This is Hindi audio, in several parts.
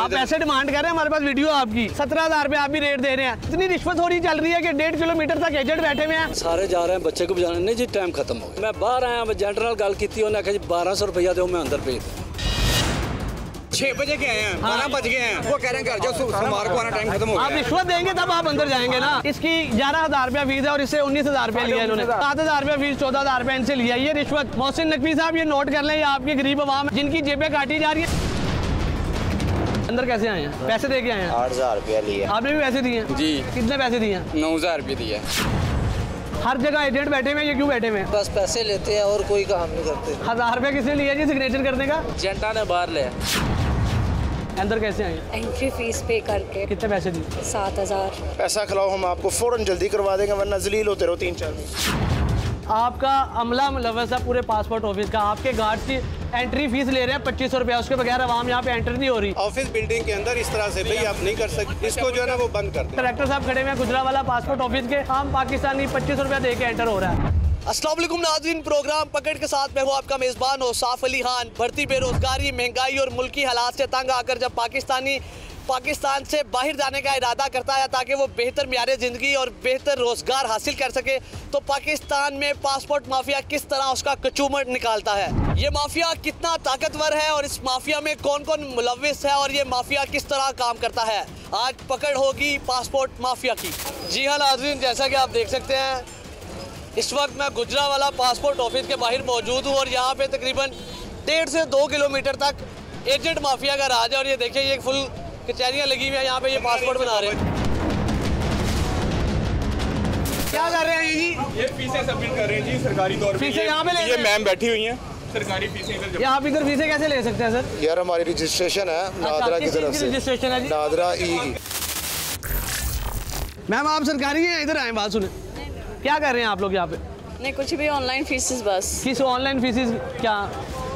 आप ऐसे डिमांड कर रहे हैं, हमारे पास वीडियो आपकी 17,000 रुपए आप भी रेट दे रहे हैं। इतनी रिश्वत हो रही चल रही है कि 1.5 किलोमीटर तक एजेंट बैठे हुए हैं। सारे जा रहे हैं बच्चे को बजाने। नहीं जी टाइम खत्म हो गया। मैं बाहर आया, एजेंट नाल गल कीती, उन्हें आखिया जी 1200 रुपया दो, मैं अंदर भेज 6 बजे के आए हैं, 12 बज गए हैं, वो कह रहे हैं घर जाओ, सोमवार को आना, टाइम खत्म हो गया। आप रिश्वत देंगे तब आप अंदर जाएंगे ना। इसकी 11,000 रुपया फीस है और इससे 19,000 रुपया लिया इन्होंने। 7,000 रुपया फीस, 14,000 रुपया इनसे लिया। ये रिश्वत मोहसिन नकवी साहब ये नोट कर लें, ये आपके गरीब अवाम जिनकी जेबें काटी जा रही है। अंदर कैसे आए हैं? पैसे दे के आए हैं? 8,000 रुपया लिए। आपने भी पैसे दिए? जी। कितने पैसे दिए? 9,000 रुपये दिए। हर जगह एजेंट बैठे हुए हैं, ये क्यों बैठे हुए हैं? बस पैसे लेते हैं और कोई काम नहीं करते। 1,000 रुपया किसने लिया जी सिग्नेचर करने का? एजेंटा ने बाहर लिया। अंदर कैसे आए हैं? एंट्री फीस पे करके। कितने पैसे दिए? 7,000। पैसा खिलाओ, हम आपको फौरन जल्दी करवा देंगे, वरना जलील होते रहो 3-4 दिन। आपका अमला मुलव्वस है पूरे पासपोर्ट ऑफिस का। आपके गार्ड्स की एंट्री फीस ले रहे हैं 2500 रुपया, उसके बगैर आवाम यहाँ पे एंटर नहीं हो रही। ऑफिस बिल्डिंग के अंदर इस तरह से भाई आप नहीं कर सकते, इसको जो है ना वो बंद कर दें। डायरेक्टर साहब खड़े हुए हैं गुजरावाला पासपोर्ट ऑफिस के। आम पाकिस्तानी 2500 रुपया दे के एंटर हो रहा है। अस्सलाम वालेकुम नाज़रीन, प्रोग्राम पकड़ के साथ मैं हूँ आपका मेज़बान औसाफ अली खान। बढ़ती बेरोज़गारी, महंगाई और मुल्की हालात से तंग आकर जब पाकिस्तानी पाकिस्तान से बाहर जाने का इरादा करता है ताकि वो बेहतर मियारे ज़िंदगी और बेहतर रोज़गार हासिल कर सके, तो पाकिस्तान में पासपोर्ट माफिया किस तरह उसका कचूमर निकालता है। ये माफिया कितना ताकतवर है और इस माफिया में कौन कौन मुलव्विस है और ये माफिया किस तरह काम करता है, आज पकड़ होगी पासपोर्ट माफिया की। जी हाँ नाज़रीन, जैसा कि आप देख सकते हैं इस वक्त मैं गुजरावाला पासपोर्ट ऑफिस के बाहर मौजूद हूँ और यहाँ पे तकरीबन 1.5 से 2 किलोमीटर तक एजेंट माफिया का राज है। और ये देखिए ये फुल कचहरियाँ लगी हुई हैं, यहाँ पे ये पासपोर्ट बना रहे हैं। क्या कर रहे हैं जी? ये फीसें सबमिट कर रहे हैं जी सरकारी तौर पे। फीसें यहाँ पे ले रहे ये हैं? मैम बैठी हुई हैं, सरकारी फीसें इधर। ये आप इधर फीसें कैसे ले सकते हैं सर? यार हमारी रजिस्ट्रेशन है नादरा की तरफ से। रजिस्ट्रेशन है जी? नादरा ई की। मैम आप सरकारी हैं, इधर आए बात सुने। क्या कर रहे हैं आप लोग यहाँ पे? नहीं कुछ भी, ऑनलाइन फीसेस बस। किस ऑनलाइन फीसेस क्या?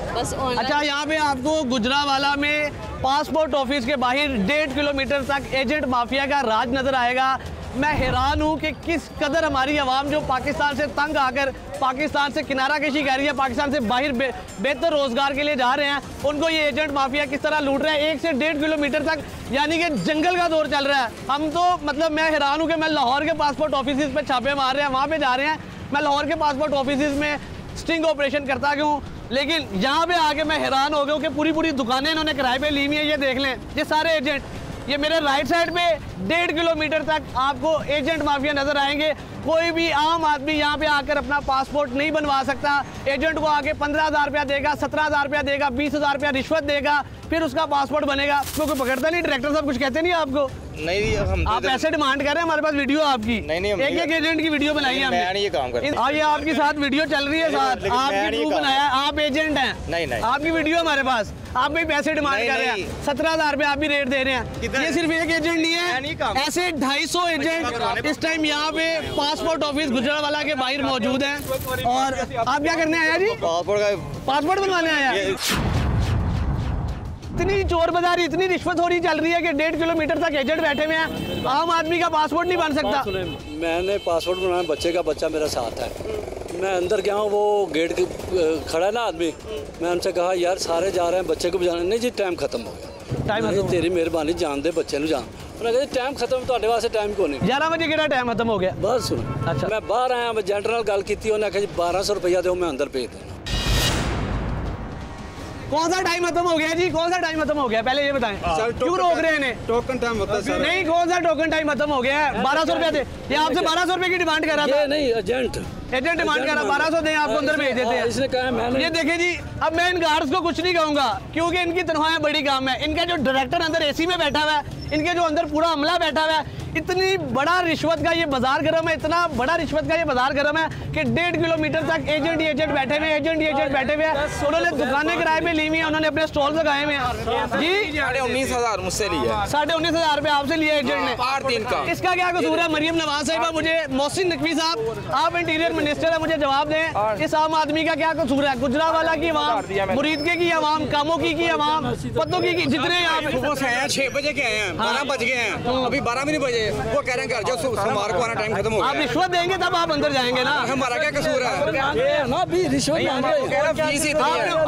बस ऑनलाइन। अच्छा, यहाँ पे आपको गुजरावाला में पासपोर्ट ऑफिस के बाहर 1.5 किलोमीटर तक एजेंट माफिया का राज नजर आएगा। मैं हैरान हूँ कि किस कदर हमारी आवाम जो पाकिस्तान से तंग आकर पाकिस्तान से किनारा कशी कर रही है, पाकिस्तान से बाहर बेहतर रोजगार के लिए जा रहे हैं, उनको ये एजेंट माफिया किस तरह लूट रहे हैं 1 से 1.5 किलोमीटर तक, यानी कि जंगल का दौर चल रहा है। हम तो मतलब मैं हैरान हूँ कि मैं लाहौर के पासपोर्ट ऑफिस पे छापे मार रहे हैं, वहाँ पे जा रहे हैं। मैं लाहौर के पासपोर्ट ऑफिस में स्टिंग ऑपरेशन करता क्यों, लेकिन यहाँ पे आके मैं हैरान हो गया कि पूरी दुकानें इन्होंने किराए पे ली हुई है। ये देख लें, ये सारे एजेंट, ये मेरे राइट साइड पे 1.5 किलोमीटर तक आपको एजेंट माफिया नजर आएंगे। कोई भी आम आदमी यहाँ पे आकर अपना पासपोर्ट नहीं बनवा सकता। एजेंट को आके 15,000 रुपया देगा, 17,000 रुपया देगा, 20,000 रुपया रिश्वत देगा, फिर उसका पासपोर्ट बनेगा। उसको कोई पकड़ता नहीं? डायरेक्टर साहब कुछ कहते नहीं आपको? नहीं, हम आप ऐसे डिमांड कर रहे हैं, हमारे पास वीडियो आपकी। नहीं, एक एजेंट की वीडियो बनाई है हमने। मैं नहीं ये काम करता। और ये आपके साथ वीडियो चल रही है, साथ आपकी प्रूफ बनाया, आप एजेंट हैं। नहीं। आपकी वीडियो हमारे पास, आप भी पैसे डिमांड कर रहे हैं। 17,000 रुपया आप भी रेट दे रहे हैं। ये सिर्फ एक एजेंट नहीं है, ऐसे 250 एजेंट इस टाइम यहाँ पे पासपोर्ट ऑफिस गुजरावाला के बाहर मौजूद हैं। और आप क्या करने आया जी? पासपोर्ट बनवाने आया। इतनी चोर बाजारी, इतनी रिश्वत हो रही चल रही है कि 1.5 किलोमीटर तक एजेंट बैठे हुए हैं। आम आदमी का पासपोर्ट नहीं बन सकता। मैंने पासपोर्ट बनाया, बच्चे का बच्चा मेरा साथ है। मैं अंदर गया हूँ, वो गेट के खड़ा है ना आदमी, मैं उनसे कहा यार सारे जा रहे हैं बच्चे को बजाने। नहीं जी टाइम खत्म हो गया। टाइम तेरी मेहरबानी, जान दे बच्चे ਨੂੰ जान। उन्होंने कहा टाइम खत्म, ਤੁਹਾਡੇ ਵਾਸਤੇ टाइम क्यों नहीं? 11 बजे ਕਿਹੜਾ टाइम खत्म हो गया? बस सुनो, अच्छा मैं बाहर आया, एजेंट नाल गल कीती, उन्हें आखिया जी 1200 रुपया दो, मैं अंदर भेज देना। कौन सा टाइम खत्म हो गया जी? कौन सा टाइम खत्म हो गया पहले ये बताएं, क्यों रोक रहे हैं इन्हें? टोकन टाइम होता है। नहीं, कौन सा टोकन टाइम खत्म हो गया है? 1200 रुपया दे। ये आपसे 1200 रुपए की डिमांड कर रहा था। नहीं, एजेंट डिमांड कर रहा, 1200 दें आपको अंदर भेज देते हैं। इसने कहा मैंने। ये देखिए जी, अब मैं इन गार्ड्स को कुछ नहीं कहूंगा क्योंकि इनकी तनख्वाहें बड़ी कम है। इनका जो डायरेक्टर अंदर एसी में बैठा हुआ है, इनके जो अंदर पूरा अमला बैठा हुआ है, इतनी बड़ा रिश्वत का ये बाजार गर्म है, इतना बड़ा रिश्वत का ये बाजार गर्म है कि 1.5 किलोमीटर तक एजेंट बैठे हुए, एजेंट बैठे हुए हैं। उन्होंने दुकानें किराए पे ली हुई हैं, उन्होंने अपने स्टॉल लगाए हुए हैं जी। 19,000 मुझसे लिया। 19,500 रुपए आपसे लिया एजेंट ने। 8 दिन का। इसका क्या कसूर है? मरियम नवाज साहिबा, मुझे मोहसिन नकवी साहब, आप इंटीरियर मिनिस्टर है, मुझे जवाब दें, इस आम आदमी का क्या कसूर है? गुजरावाला की आवाम, मुरीदके की आवाम, कामोकी की आवाम, पत्तों की जितने आप सुबह से आए हैं 6 बजे के आए हैं, 12 बज गए हैं, अभी 12 भी नहीं बजे। वो कह रहे हैं घर जाओ, सोमवार को आना, टाइम खत्म हो आप गया। रिश्वत देंगे तब आप अंदर जाएंगे ना। हमारा क्या कसूर है?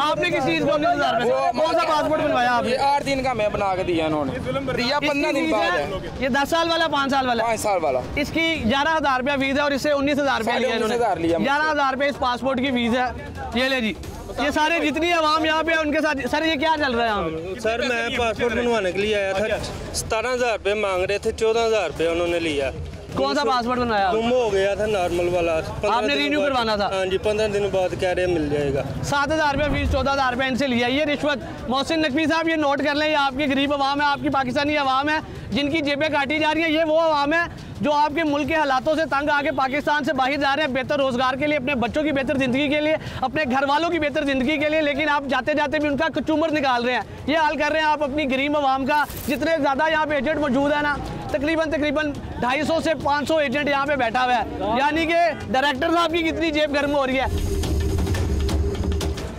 आपने किस चीज को 19,000 रुपए कौन सा पासपोर्ट बनवाया आपने? 8 दिन का मैं बना के दिया इन्होंने, दिया 15 दिन बाद है। ये 10 साल वाला 5 साल वाला 5 साल वाला। इसकी 11,000 रुपया फीस है और इससे 19,000 रुपया लिया इन्होंने। 11,000 रुपये इस पासपोर्ट की फीस है। ये ले जी, ये सारे जितनी आवाम यहाँ पे उनके साथ। सर ये क्या चल रहा है यहाँ पे? सर मैं पासपोर्ट बनवाने के लिए आया था, 17,000 रुपये मांग रहे थे, 14,000 रुपये उन्होंने लिया। कौन सा पासपोर्ट बनवाया? गुम हो गया था नॉर्मल वाला। आपने रिन्यू करवाना था? हाँ जी, 15 दिन बाद कह रहे मिल जाएगा। 7,000 रुपये फीस, 14,000 रुपये इनसे लिया। ये रिश्वत। मोहसिन नकवी साहब ये नोट कर लें, ये आपकी गरीब आवाम है, आपकी पाकिस्तानी आवाम है जिनकी जेबें काटी जा रही है। ये वो आवाम है जो आपके मुल्क के हालातों से तंग आके पाकिस्तान से बाहर जा रहे हैं, बेहतर रोजगार के लिए, अपने बच्चों की बेहतर ज़िंदगी के लिए, अपने घर वालों की बेहतर ज़िंदगी के लिए। लेकिन आप जाते जाते भी उनका कचूमर निकाल रहे हैं। ये हाल कर रहे हैं आप अपनी गरीब आवाम का। जितने ज़्यादा यहाँ पे एजेंट मौजूद है ना, तकरीबन 250 से 500 एजेंट यहाँ पे बैठा हुआ है। यानी कि डायरेक्टर साहब की कितनी जेब गर्म हो रही है।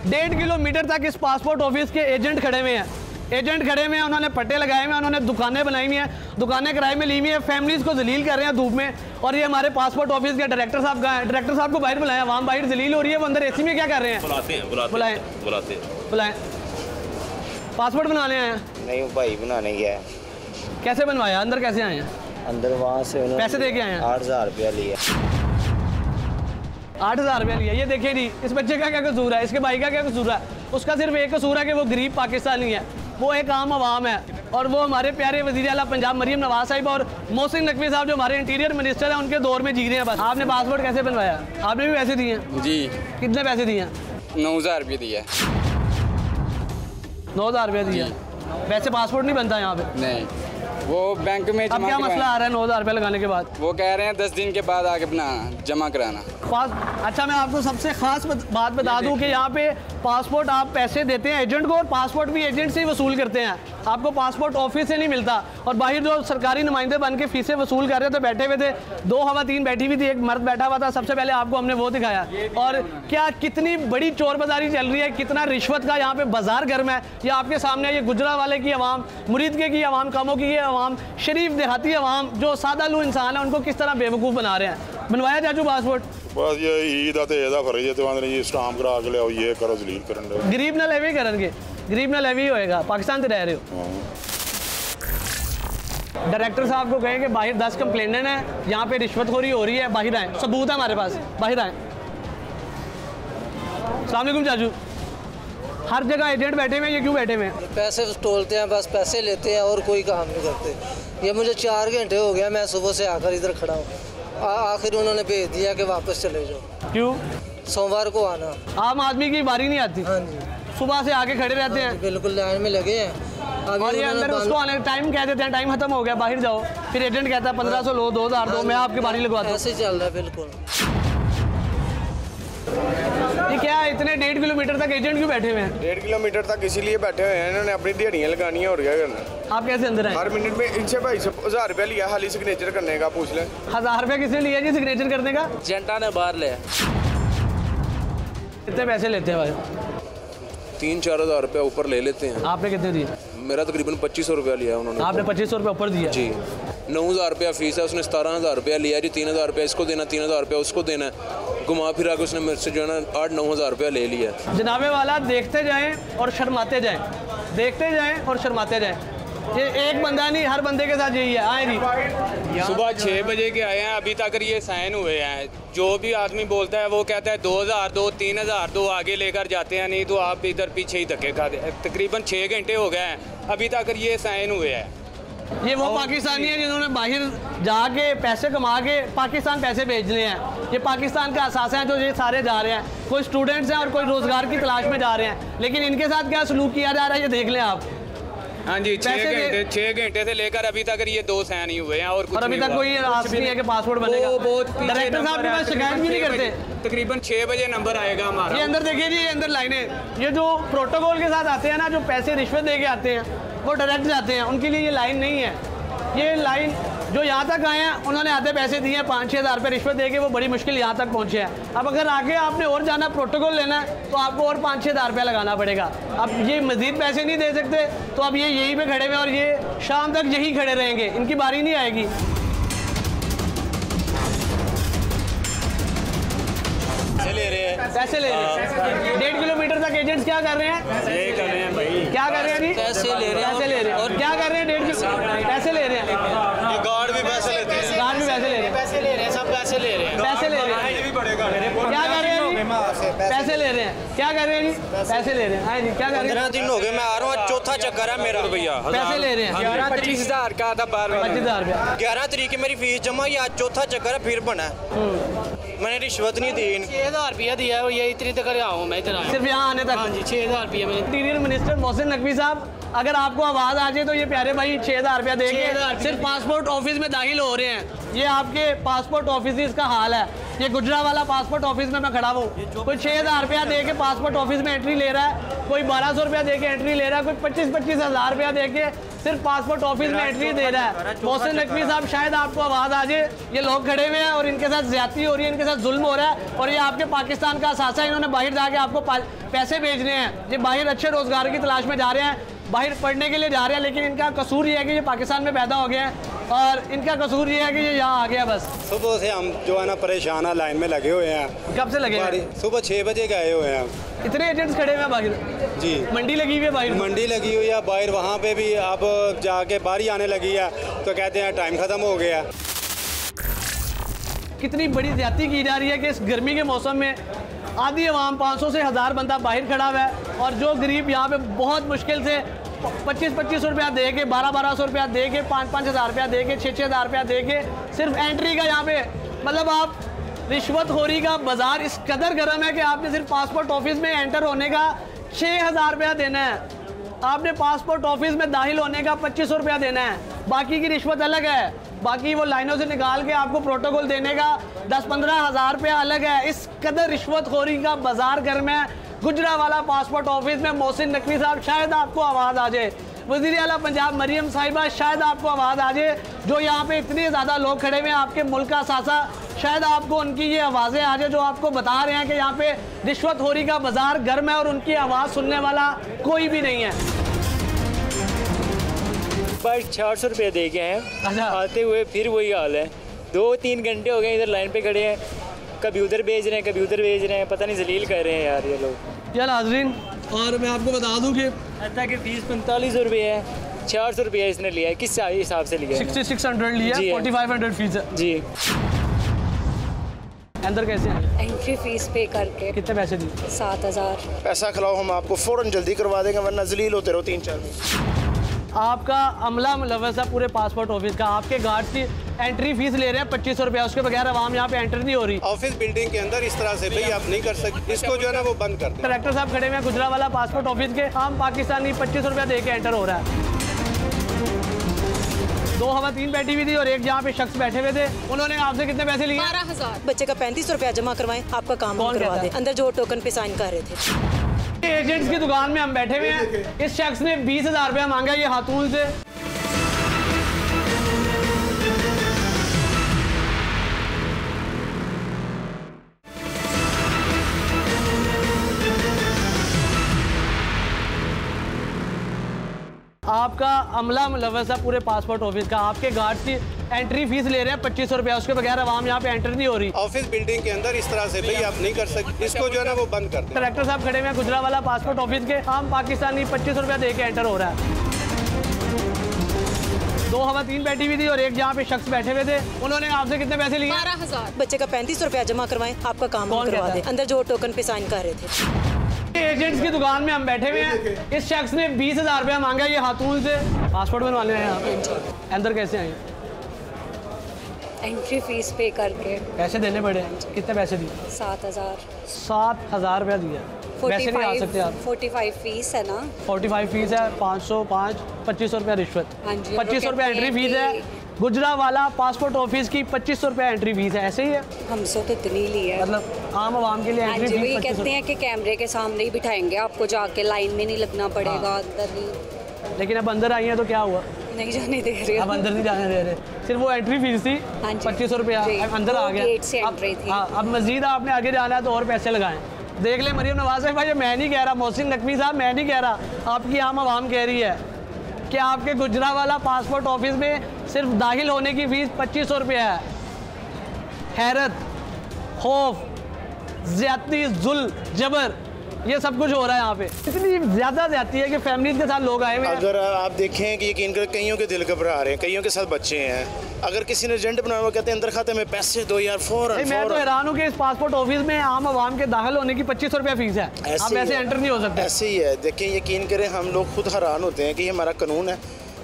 1.5 किलोमीटर तक इस पासपोर्ट ऑफिस के एजेंट खड़े हुए हैं। एजेंट खड़े हुए हैं, उन्होंने पट्टे लगाए हुए हैं, उन्होंने दुकानें बनाई हुई हैं, दुकानें किराए में ली हुई हैं, फैमिलीज़ को जलील कर रहे हैं धूप में। और ये हमारे पासपोर्ट ऑफिस के डायरेक्टर साहब का है। डायरेक्टर साहब को बाहर बुलाया, आवाम बाहर जलील हो रही है, वो अंदर एसी में क्या कर रहे हैं? बुलाएं। पासपोर्ट बनाने आए हैं? नहीं भाई बनाने गया है। कैसे बनवाया? अंदर कैसे आए हैं? अंदर वहाँ से पैसे दे के आए हैं? 8,000 रुपया लिया। 8,000 रुपया लिया। ये देखिए जी, इस बच्चे का क्या कसूर है, इसके भाई का क्या कसूर है? उसका सिर्फ एक कसूर है कि वो गरीब पाकिस्तानी है, वो एक आम आवाम है। और वो हमारे प्यारे वज़ीर आला पंजाब मरीम नवाज साहिब और मोहसिन नकवी साहब जो हमारे इंटीरियर मिनिस्टर हैं, उनके दौर में जी रहे हैं। बस आपने पासपोर्ट कैसे बनवाया? आपने भी पैसे दिए हैं? जी। कितने पैसे दिए हैं? 9,000 रुपये दिया। 9,000 रुपये दिया। वैसे पासपोर्ट नहीं बनता यहाँ पे? नहीं, वो बैंक में अब क्या मसला आ रहा है 9,000 रुपये लगाने के बाद? वो कह रहे हैं 10 दिन के बाद आके अपना जमा कराना। अच्छा, मैं आपको सबसे खास बात बता दूं कि यहाँ पे पासपोर्ट आप पैसे देते हैं एजेंट को, और पासपोर्ट भी एजेंट से ही वसूल करते हैं। आपको पासपोर्ट ऑफिस से नहीं मिलता। और बाहर जो सरकारी नुमाइंदे बन के फीसें वसूल कर रहे थे, बैठे हुए थे, 2 खवातीन बैठी हुई थी, एक मर्द बैठा हुआ था। सबसे पहले आपको हमने वो दिखाया। और क्या कितनी बड़ी चोर बाजारी चल रही है, कितना रिश्वत का यहाँ पे बाजार गर्म है। ये आपके सामने, ये गुजरावाले की आवाम, मुरीदके की आवाम, कामोकी की आवाम, शरीफ देहाती आवाम, जो सादालू इंसान है, उनको किस तरह बेवकूफ़ बना रहे हैं। बनवाया चाचू पासपोर्ट? बस ये ईद आते एदा फर्ज है, तो आंदे जी स्टाम्प करा के ले ये करो जलील करन दे। गरीब ना लेवी करेंगे, गरीब ना लेवी होएगा। पाकिस्तान से रह रहे हो। डायरेक्टर साहब को कहें कि बाहर 10 कंप्लेनेंट हैं, यहाँ पे रिश्वतखोरी हो रही है, बाहर आए, सबूत है हमारे पास, बाहर आए। अस्सलाम वालेकुम चाचू। हर जगह एजेंट बैठे हुए हैं, ये क्यों बैठे हुए हैं? पैसे तोलते हैं, बस पैसे लेते हैं और कोई काम नहीं करते। ये मुझे 4 घंटे हो गया, मैं सुबह से आकर इधर खड़ा हूँ। आखिर उन्होंने भेज दिया कि वापस चले जाओ। क्यों? सोमवार को आना। आम आदमी की बारी नहीं आती? हाँ जी। सुबह से आके खड़े रहते हैं, बिल्कुल लाइन में लगे हैं। और ये अंदर उसको आने टाइम कह देते हैं, टाइम खत्म हो गया, बाहर जाओ। फिर एजेंट कहता है 1500 लो, 2,000 दो, मैं आपकी बारी लगवाता हूँ। ऐसे चल रहा है बिल्कुल। ये क्या है, इतने 1.5 किलोमीटर तक एजेंट क्यों बैठे हुए हैं? 1.5 किलोमीटर तक इसीलिए बैठे हुए हैं, इन्होंने अपनी दिहाड़ियाँ लगानी है और क्या करना। आप कैसे अंदर आए? हर मिनट में इनसे भाई 1,000 रुपया लिया खाली सिग्नेचर करने का, पूछ लें। 1,000 रुपया किसने लिया जी सिग्नेचर करने का? जनता ने बाहर लिया। कितने पैसे लेते हैं भाई? 3-4 हज़ार रुपया ऊपर ले लेते हैं। आपने कितने दिए? मेरा तकरीबन 2,500 रुपया लिया उन्होंने। आपने 2,500 रुपया ऊपर दिया जी। 9,000 रुपया फीस है, उसने 17,000 रुपया लिया जी। 3,000 रुपया इसको देना, 3,000 रुपया उसको देना। घुमा फिरा के उसने मेरे से जो है ना 8-9 हज़ार रुपया ले लिया। जनाबे वाला देखते जाएं और शर्माते जाएं, देखते जाएं और शर्माते जाएं। ये एक बंदा नहीं, हर बंदे के साथ यही है। आए जी, सुबह 6 बजे के आए हैं, अभी तक ये साइन हुए हैं। जो भी आदमी बोलता है वो कहता है 2,000 दो, 3,000 दो, आगे लेकर जाते हैं, नहीं तो आप इधर पीछे ही धक्के खाते। तकरीबन 6 घंटे हो गए हैं, अभी तक ये साइन हुए हैं। ये वो पाकिस्तानी है जिन्होंने बाहर जाके पैसे कमा के पाकिस्तान पैसे भेजने हैं। ये पाकिस्तान का असासा है जो ये सारे जा रहे हैं। कोई स्टूडेंट्स हैं और कोई रोज़गार की तलाश में जा रहे हैं, लेकिन इनके साथ क्या सलूक किया जा रहा है ये देख लें आप। हाँ जी, 6 घंटे से लेकर अभी तक ये 2 साइन ही हुए हैं और कुछ और अभी तक कोई आस नहीं है कि पासपोर्ट बनेगा। डायरेक्टर साहब के पास शिकायत भी नहीं करते। तकरीबन 6 बजे नंबर आएगा हमारा। ये अंदर देखिए जी, ये अंदर लाइनें, ये जो प्रोटोकॉल के साथ आते हैं ना, जो पैसे रिश्वत दे के आते हैं, वो डायरेक्ट जाते हैं, उनके लिए ये लाइन नहीं है। ये लाइन जो यहाँ तक आए हैं उन्होंने आधे पैसे दिए हैं, 5-6 हज़ार रुपये रिश्वत देके वो बड़ी मुश्किल यहाँ तक पहुँचे हैं। अब अगर आगे आपने और जाना, प्रोटोकॉल लेना है, तो आपको और 5-6 हज़ार रुपया लगाना पड़ेगा। अब ये मज़ीद पैसे नहीं दे सकते, तो अब ये यहीं पे खड़े हुए और ये शाम तक यहीं खड़े रहेंगे, इनकी बारी नहीं आएगी। पैसे ले रहे हैं 1.5 किलोमीटर तक एजेंट्स क्या कर रहे हैं? ये कर रहे हैं भाई। क्या कर रहे हैं जी? पैसे ले रहे हैं। और क्या कर रहे हैं? 1.5 किलोमीटर पैसे ले रहे हैं। ये गार्ड भी पैसे लेते हैं। गार्ड भी पैसे ले रहे हैं। सब पैसे ले रहे हैं। पैसे ले रहे हैं। क्या कर रहे हैं जी? पैसे ले रहे हैं। क्या कर रहे हैं जी? पैसे ले रहे हैं। हाँ जी, क्या कर रहे हैं? 15 दिन हो गए मैं आ रहा हूँ, चौथा चक्कर है मेरा भैया। पैसे ले रहे हैं। 25 हज़ार का था, 25 हज़ार रुपया। 11 तारीख की मेरी फीस जमा, ये आज चौथा चक्कर है, फिर बना है। मैंने रिश्वत नहीं दी। 6,000 रुपया दिया है, ये इतनी तक आया हूँ मैं इधर आया। सिर्फ यहाँ आने तक? हाँ जी, 6,000 रुपया मैंने। इंटीरियर मिनिस्टर मोहसिन नकवी साहब, अगर आपको आवाज़ आ जाए तो ये प्यारे भाई 6,000 रुपया देंगे, सिर्फ पासपोर्ट ऑफिस में दाखिल हो रहे हैं। ये आपके पासपोर्ट ऑफिस का हाल है। ये गुजरावाला पासपोर्ट ऑफिस में मैं खड़ा हूँ, कोई 6,000 रुपया दे के पासपोर्ट ऑफिस में एंट्री ले रहा है, कोई 1,200 रुपया दे के एंट्री ले रहा है, कोई 25-25 हज़ार रुपया दे के सिर्फ पासपोर्ट ऑफिस में एंट्री दे रहा है। मोहसिन नकवी साहब, शायद आपको आवाज़ आ जाए, ये लोग खड़े हुए हैं और इनके साथ ज्यादती हो रही है, इनके साथ जुल्म हो रहा है, और ये आपके पाकिस्तान का असासा है। इन्होंने बाहर जाके आपको पैसे भेजने हैं, ये बाहर अच्छे रोज़गार की तलाश में जा रहे हैं, बाहर पढ़ने के लिए जा रहे हैं, लेकिन इनका कसूर ये है कि ये पाकिस्तान में पैदा हो गए हैं और इनका कसूर ये है कि ये यहाँ आ गया बस। सुबह से हम जो है ना परेशान है, लाइन में लगे हुए हैं। कब से लगे हैं? सुबह 6 बजे गए हुए हैं। इतने एजेंट्स खड़े हुए हैं बाहर जी? मंडी लगी हुई है बाहर। मंडी लगी हुई है बाहर, वहाँ पे भी अब जाके बारी आने लगी है तो कहते हैं टाइम ख़त्म हो गया। कितनी बड़ी ज्यादती की जा रही है कि इस गर्मी के मौसम में आधी अवाम 500 से 1000 बंदा बाहर खड़ा हुआ है, और जो गरीब यहाँ पे बहुत मुश्किल से 25-25 रुपया दे के, 1200 रुपया दे के, 5-5 हज़ार रुपया दे के, 6-6 हज़ार रुपया दे के सिर्फ एंट्री का, यहाँ पे मतलब आप रिश्वतखोरी का बाजार इस कदर गर्म है कि आपने सिर्फ पासपोर्ट ऑफिस में एंटर होने का 6,000 रुपया देना है, आपने पासपोर्ट ऑफिस में दाखिल होने का 2500 रुपया देना है, बाकी की रिश्वत अलग है, बाकी वो लाइनों से निकाल के आपको प्रोटोकॉल देने का 10-15 हज़ार रुपया अलग है। इस कदर रिश्वतखोरी का बाजार गर्म है गुजरावाला पासपोर्ट ऑफिस में। मोहसिन नकवी साहब, शायद आपको आवाज़ आ जाए, वज़ीर आला पंजाब मरियम साहिबा, शायद आपको आवाज़ आ जाए, जो यहाँ पे इतने ज़्यादा लोग खड़े हुए हैं आपके मुल्क का सासा, शायद आपको उनकी ये आवाज़ें आ जाए जो आपको बता रहे हैं कि यहाँ पे रिश्वतखोरी का बाजार गर्म है और उनकी आवाज़ सुनने वाला कोई भी नहीं है। बस 400 रुपये दे के हैं। अच्छा। आते हुए फिर वही हाल है, 2-3 घंटे हो गए इधर लाइन पे खड़े हैं, कभी उधर भेज रहे हैं, कभी उधर भेज रहे हैं, पता नहीं जलील कर रहे हैं यार ये लोग। यार नाज़रीन, और मैं आपको बता दूं कि अता की फ़ीस 4500 रुपये है, 400 रुपये इसने लिया है। किस हिसाब से लिया है? 6600 लिया, 4500 फीस है जी। अंदर कैसे हैं? एंट्री फीस पे करके। कितने पैसे दिए? 7,000। पैसा खिलाओ, हम आपको फ़ौरन जल्दी करवा देंगे, वरना जलील होते रहो 3-4 दिन। आपका अमला मुलव्वस है पूरे पासपोर्ट ऑफिस का, आपके गार्ड की एंट्री फीस ले रहे हैं 2500 रुपया, उसके बगैर आवाम यहाँ पे एंटर नहीं हो रही। ऑफिस बिल्डिंग के अंदर इस तरह से भाई आप नहीं कर सकते, इसको जो है ना वो बंद कर दें। कलेक्टर साहब खड़े हुए हैं गुजरावाला पासपोर्ट ऑफिस के, आम पाकिस्तानी 2500 रुपया दे के एंटर हो रहा है। 2 खवातीन बैठी हुई थी और एक यहाँ पे शख्स बैठे हुए थे, उन्होंने आपसे कितने पैसे लिए? 12,000। बच्चे का 3500 रुपया जमा करवाएं, आपका काम करवा दें। अंदर जो टोकन पे साइन कर रहे थे। एजेंट्स की दुकान में हम बैठे हुए हैं, इस शख्स ने 20,000 रुपया मांगा ये खातून से। आपका अमला मुलव्वस है पूरे पासपोर्ट ऑफिस का, आपके गार्ड की एंट्री फीस ले रहे हैं 2500 रुपया, उसके बगैर आवाम यहाँ पे एंटर नहीं हो रही। ऑफिस बिल्डिंग के अंदर इस तरह से भाई आप नहीं कर सकते, इसको जो है ना वो बंद कर दें। कलेक्टर साहब खड़े हुए हैं गुजरावाला पासपोर्ट ऑफिस के, आम पाकिस्तानी 2500 रुपया दे के एंटर हो रहा है। 2 खवातीन बैठी हुई थी और एक यहाँ पे शख्स बैठे हुए थे, उन्होंने आपसे कितने पैसे लिए? 12,000। बच्चे का 3500 रुपया जमा करवाएं, आपका काम करवा दें। अंदर जो टोकन पे साइन कर रहे थे। एजेंट्स की दुकान में हम बैठे हुए हैं, इस शख्स ने 20,000 रुपया मांगा ये खातून से। पासपोर्ट बनवाने हैं यहाँ पे, अंदर कैसे आए? एंट्री फीस पे करके। पैसे देने पड़े? कितने पैसे दिए? 7,000। 7,000 रुपया दिया। वैसे नहीं आ सकते आप। 45 फीस है ना? 45 फीस है, 505, 2500 रुपया रिश्वत। हाँ जी। 2500 रुपया एंट्री फीस है। गुजरावाला पासपोर्ट ऑफिस की 2500 रुपया एंट्री फीस है, ऐसे ही है? हमसे तो इतनी ली है, मतलब आम आवाम के लिए एंट्री फीस 2500। कहते हैं कि कैमरे के सामने ही बिठाएंगे आपको, जाके लाइन में नहीं लगना पड़ेगा, अंदर ही। लेकिन अब अंदर आई हैं तो क्या हुआ? नहीं जाने दे रहे। अब अंदर नहीं जाने दे रहे, सिर्फ वो एंट्री फीस थी 2500 रुपया, अंदर आ गया। गेट से एंट्री थी। अब मजीद आपने आगे जाना है तो और पैसे लगाएं। देख ले मरियम नवाज साहब, भाई मैं नहीं कह रहा, मोहसिन नकवी साहब मैं नहीं कह रहा, आपकी आम आवाम कह रही है कि आपके गुजरावाला पासपोर्ट ऑफिस में सिर्फ दाखिल होने की फ़ीस 2500 रुपया है। हैरत, खौफ, ज़्यादती, जुल्म, जबर, ये सब कुछ हो रहा है यहाँ पे। इतनी ज़्यादा ज़्यादती है कि फैमिली के साथ लोग आए हुए हैं। अगर आप देखें कि यकीन कर कईयों के दिल घबरा रहे हैं, कईयों के साथ बच्चे हैं, अगर किसी ने एजेंट बनाया हुआ कहते हैं अंदर खाते में पैसे दो यार फौरन। मैं तो हैरान हूँ कि इस पासपोर्ट ऑफिस में आम आवाम के दाखिल होने की 2500 रुपया फीस है, आप ऐसे एंटर नहीं हो सकते। ऐसे ही है, देखें यकीन करें हम लोग खुद हैरान होते हैं कि हमारा कानून है।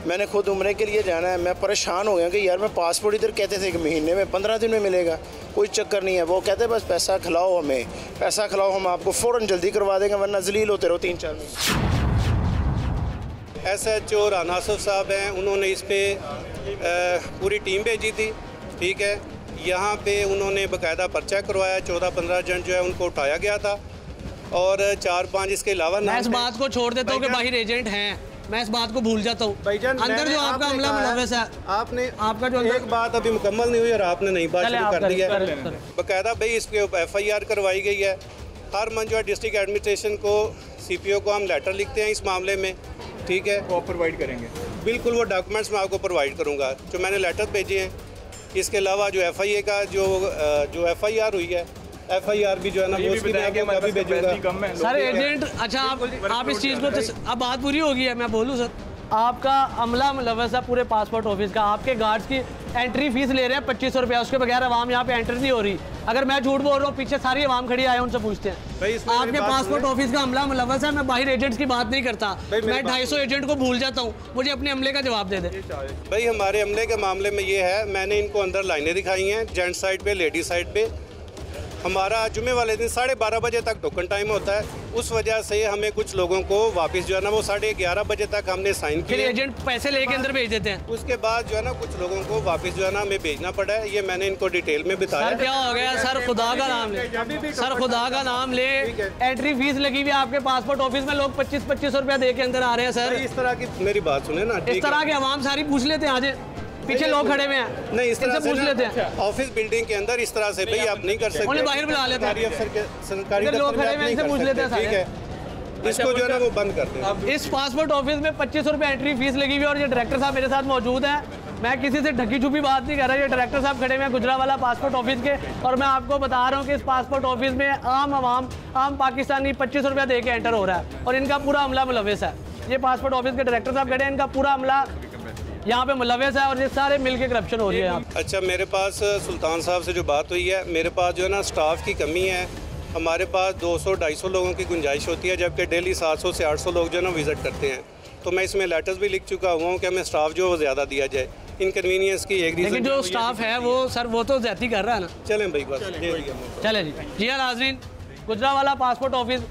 मैंने खुद उम्रे के लिए जाना है, मैं परेशान हो गया कि यार मैं पासपोर्ट इधर कहते थे कि महीने में 15 दिन में मिलेगा, कोई चक्कर नहीं है। वो कहते हैं बस पैसा खिलाओ हमें, पैसा खिलाओ, हम आपको फ़ौरन जल्दी करवा देंगे वरना जलील होते रहो 3-4 महीने। SHO राना साहब हैं, उन्होंने इस पर पूरी टीम भेजी थी, ठीक है। यहाँ पे उन्होंने बाकायदा पर्चा करवाया, 14-15 जन जो है उनको उठाया गया था और 4-5 इसके अलावा। मैं इस बात को छोड़ देता हूँ कि बाहर एजेंट हैं, मैं इस बात को भूल जाता हूँ। अंदर जो आपका अमला मुलव्वस है, आपने आपका जो एक बात अभी मुकम्मल नहीं हुई और आपने नई बात शुरू कर दी है। बाकायदा भाई इसके FIR करवाई गई है। हर मंथ जो है डिस्ट्रिक्ट एडमिनिस्ट्रेशन को, CPO को हम लेटर लिखते हैं इस मामले में, ठीक है। वो प्रोवाइड करेंगे, बिल्कुल वो डॉक्यूमेंट्स मैं आपको प्रोवाइड करूँगा जो मैंने लेटर भेजे हैं। इसके अलावा जो FIA का जो FIR हुई है, FIR भी जो है ना वो उसकी भी भेजूंगा। सर एजेंट, अच्छा आप इस चीज़ को, अब बात पूरी होगी है, मैं बोलूँ सर, आपका अमला मुलव्वस है पूरे पासपोर्ट ऑफिस का, आपके गार्ड्स की एंट्री फीस ले रहे हैं 2500 रुपया, उसके बगैर आवाम यहाँ पे एंटर नहीं हो रही। अगर मैं झूठ बोल रहा हूँ, पीछे सारी आवाम खड़ी आए उनसे पूछते हैं। आपके पासपोर्ट ऑफिस का अमला मुलव्वस है, मैं बाहर एजेंट्स की बात नहीं करता, मैं 250 एजेंट को भूल जाता हूँ, मुझे अपने अमले का जवाब दे दे। भाई हमारे अमले के मामले में ये है, मैंने इनको अंदर लाइनें दिखाई हैं, जेंट साइड पे, लेडी साइड पे। हमारा जुमे वाले दिन 12:30 बजे तक टोकन टाइम होता है, उस वजह से हमें कुछ लोगों को वापस जो है ना वो 11:30 बजे तक हमने साइन किया। फिर एजेंट पैसे लेके अंदर भेज देते हैं। उसके बाद जो है ना कुछ लोगों को वापस जो है ना हमें भेजना पड़ा है, ये मैंने इनको डिटेल में बताया। सर क्या हो गया सर, खुदा का नाम ले, सर खुदा का नाम ले, एंट्री फीस लगी हुई है आपके पासपोर्ट ऑफिस में, लोग 2500 रुपया दे के अंदर आ रहे हैं। सर इस तरह की मेरी बात सुने ना, इस तरह के आवाम सारी पूछ लेते हैं, आज पीछे लोग खड़े हुए हैं, नहीं इस तरह से पूछ लेते हैं। ऑफिस बिल्डिंग के अंदर इस तरह से भाई आप नहीं कर सकते, उन्हें बाहर बुला लेते हैं, सरकारी लोग खड़े हुए हैं, पूछ लेते हैं, ठीक है। इसको जो है ना वो बंद कर दें। इस पासपोर्ट ऑफिस में 2500 रुपये एंट्री फीस लगी हुई है और ये डायरेक्टर साहब मेरे साथ मौजूद हैं। मैं किसी से ढकी छुपी बात नहीं कर रहा, ये डायरेक्टर साहब खड़े हुए हैं गुजरावाला पासपोर्ट ऑफिस के, और मैं आपको बता रहा हूँ कि इस पासपोर्ट ऑफिस में आम पाकिस्तानी 2500 रुपया दे के एंटर हो रहा है और इनका पूरा अमला मुलव्वस है। ये पासपोर्ट ऑफिस के डायरेक्टर साहब खड़े हैं, इनका पूरा अमला यहाँ पे मुलव्वस है और ये सारे मिलके करप्शन हो रही है यहाँ। अच्छा, मेरे पास सुल्तान साहब से जो बात हुई है, मेरे पास जो है ना स्टाफ की कमी है। हमारे पास 200-250 लोगों की गुंजाइश होती है, जबकि डेली 700 से 800 लोग जो है ना विज़िट करते हैं। तो मैं इसमें लेटर्स भी लिख चुका हुआ हूँ कि हमें स्टाफ जो वो ज़्यादा दिया जाए। इनकन्वीनियंस की एक रीज़न, लेकिन जो स्टाफ है वो सर वो तो ज़्यादती कर रहा है ना। चलें भाई बस चले जी हाँ नाज़रीन, गुजरावाला पासपोर्ट ऑफिस,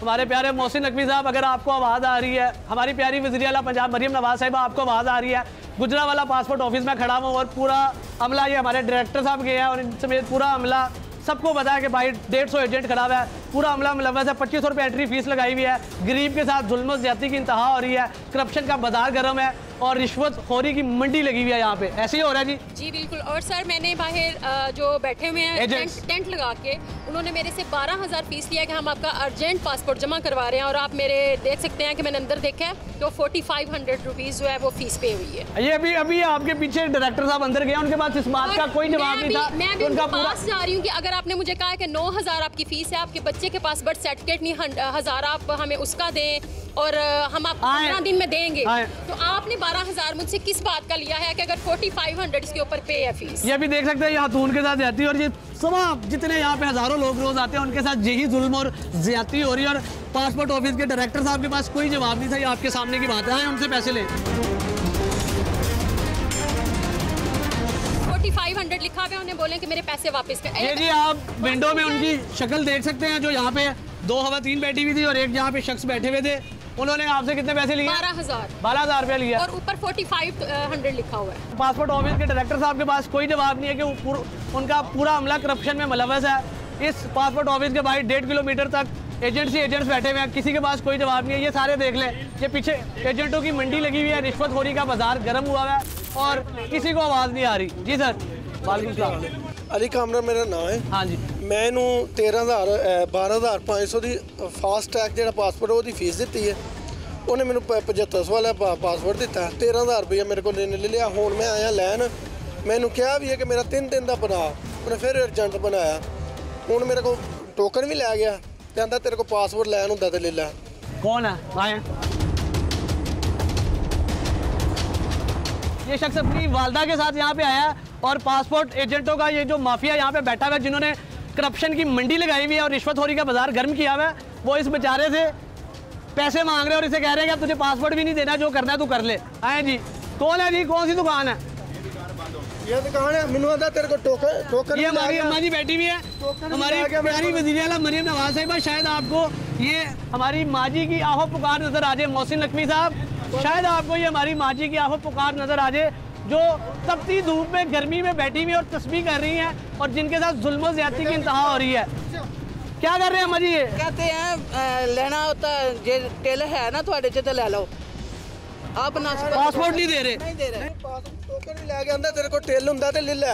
हमारे प्यारे मोहसिन नकवी साहब, अगर आपको आवाज़ आ रही है, हमारी प्यारी वज़ीर आला पंजाब मरियम नवाज साहिबा आपको आवाज़ आ रही है, गुजरावाला पासपोर्ट ऑफिस में खड़ा हूँ और पूरा अमला, ये हमारे डायरेक्टर साहब गए हैं और इन समेत पूरा अमला सबको पता है कि भाई 150 एजेंट खड़ा हुआ है, पूरा अमला मुलव्वस है, 2500 रुपये एंट्री फीस लगाई हुई है, गरीब के साथ जुल्म ज़्यादती की इंतहा हो रही है, करप्शन का बाजार गर्म है और रिश्वत खोरी की मंडी लगी हुई है यहाँ पे। ऐसे ही हो रहा है जी बिल्कुल। और सर मैंने बाहर जो बैठे हुए हैं टेंट लगा के, उन्होंने मेरे से 12,000 फीस लिया कि हम आपका अर्जेंट पासपोर्ट जमा करवा रहे हैं, और आप मेरे देख सकते हैं कि मैंने अंदर देखा है तो 4500 रुपीज़ जो है वो फीस पे हुई है। ये अभी आपके पीछे डायरेक्टर साहब अंदर गए, उनके पास इस बात का कोई जवाब नहीं था। मैं भी उनके पास जा रही हूँ कि अगर आपने मुझे कहा है कि 9,000 आपकी फीस है, आपके बच्चे के पास बर्थ सर्टिफिकेट नहीं, 1,000 आप हमें उसका दें और हम आपको 15 दिन में देंगे, तो आपने 12,000 मुझसे किस बात का लिया है कि अगर 4500 इसके ऊपर पे है फीस। ये भी देख सकते हैं यहाँ खातून के साथ जाती है और ये तमाम जितने यहाँ पे हज़ारों लोग रोज आते हैं उनके साथ यही जुल्म और ज्यादती हो रही है, और पासपोर्ट ऑफिस के डायरेक्टर साहब के पास कोई जवाब नहीं था। ये आपके सामने की बात है, उनसे पैसे लें। 4500 लिखा हुआ है, उन्हें बोले कि मेरे पैसे वापस कर। ये जी आप विंडो में उनकी शक्ल देख सकते हैं, जो यहाँ पे 2 ख़वातीन बैठी हुई थी और एक यहाँ पे शख्स बैठे हुए थे। उन्होंने आपसे कितने पैसे लिए? 12,000 रुपया लिया और ऊपर 4500 लिखा हुआ है। पासपोर्ट ऑफिस के डायरेक्टर साहब के पास कोई जवाब नहीं है कि उनका पूरा अमला करप्शन में मुलव्वस है। इस पासपोर्ट ऑफिस के बाहर 1.5 किलोमीटर तक एजेंट्स बैठे हुए हैं, किसी के पास कोई जवाब नहीं है। ये सारे देख लें, ये पीछे एजेंटों की मंडी लगी हुई है, रिश्वतखोरी का बाजार गर्म हुआ है और किसी को आवाज़ नहीं आ रही। जी सर, वालेकुम सलाम। अली कामरा मेरा नाम है। हाँ जी, मैनू 12,500 की फास्ट ट्रैक जो पासपोर्ट वो फीस दी है। उन्हें मैंने 7500 वाला पासपोर्ट दिता, 13,000 रुपया मेरे को ले लिया। हूँ मैं आया लैन, मैंने क्या भी है कि मेरा 3 दिन का बना, उन्हें फिर एजेंट बनाया। हूँ मेरे को टोकन भी लै गया, कहता तेरे को पासपोर्ट लैन होंगे तो ले ला। कौन है आए? ये शख्स अपनी वालदा के साथ यहाँ पे आया और पासपोर्ट एजेंटों का ये जो माफिया यहाँ पे बैठा हुआ है, जिन्होंने करप्शन की मंडी लगाई हुई है और रिश्वतखोरी का बाजार गर्म किया हुआ है, वो इस बेचारे से पैसे मांग रहे हैं और इसे कह रहे हैं कि अब तुझे पासपोर्ट भी नहीं देना, जो करना है तू कर ले। आए जी, कौन है जी, कौन सी दुकान है? ये दुकान है, मैंने आता तेरे को टोकन। ये हमारी अम्मा जी बैठी हुई है, हमारी प्यारी वज़ीर आला मरियम नवाज साहिबा। शायद आपको ये हमारी माँ जी की आहो पुकार नजर आ जाए। मोहसिन नकवी साहब, शायद आपको ये हमारी माँ जी की आहो पुकार नजर आ जाए, जो तपती धूप में गर्मी में बैठी हुई और तस्बीह कर रही हैं और जिनके साथ जुल्म ज़्यादती की इंतहा हो रही है। क्या कर रहे हैं अम्मा जी? ये कहते हैं लेना होता है, जे टेल है ना थोड़े च ले लो। आप पासपोर्ट नहीं दे रहे? नहीं दे रहे। टोकन भी लैके आंदा तेरे को टेल हुंदा ते ले ले।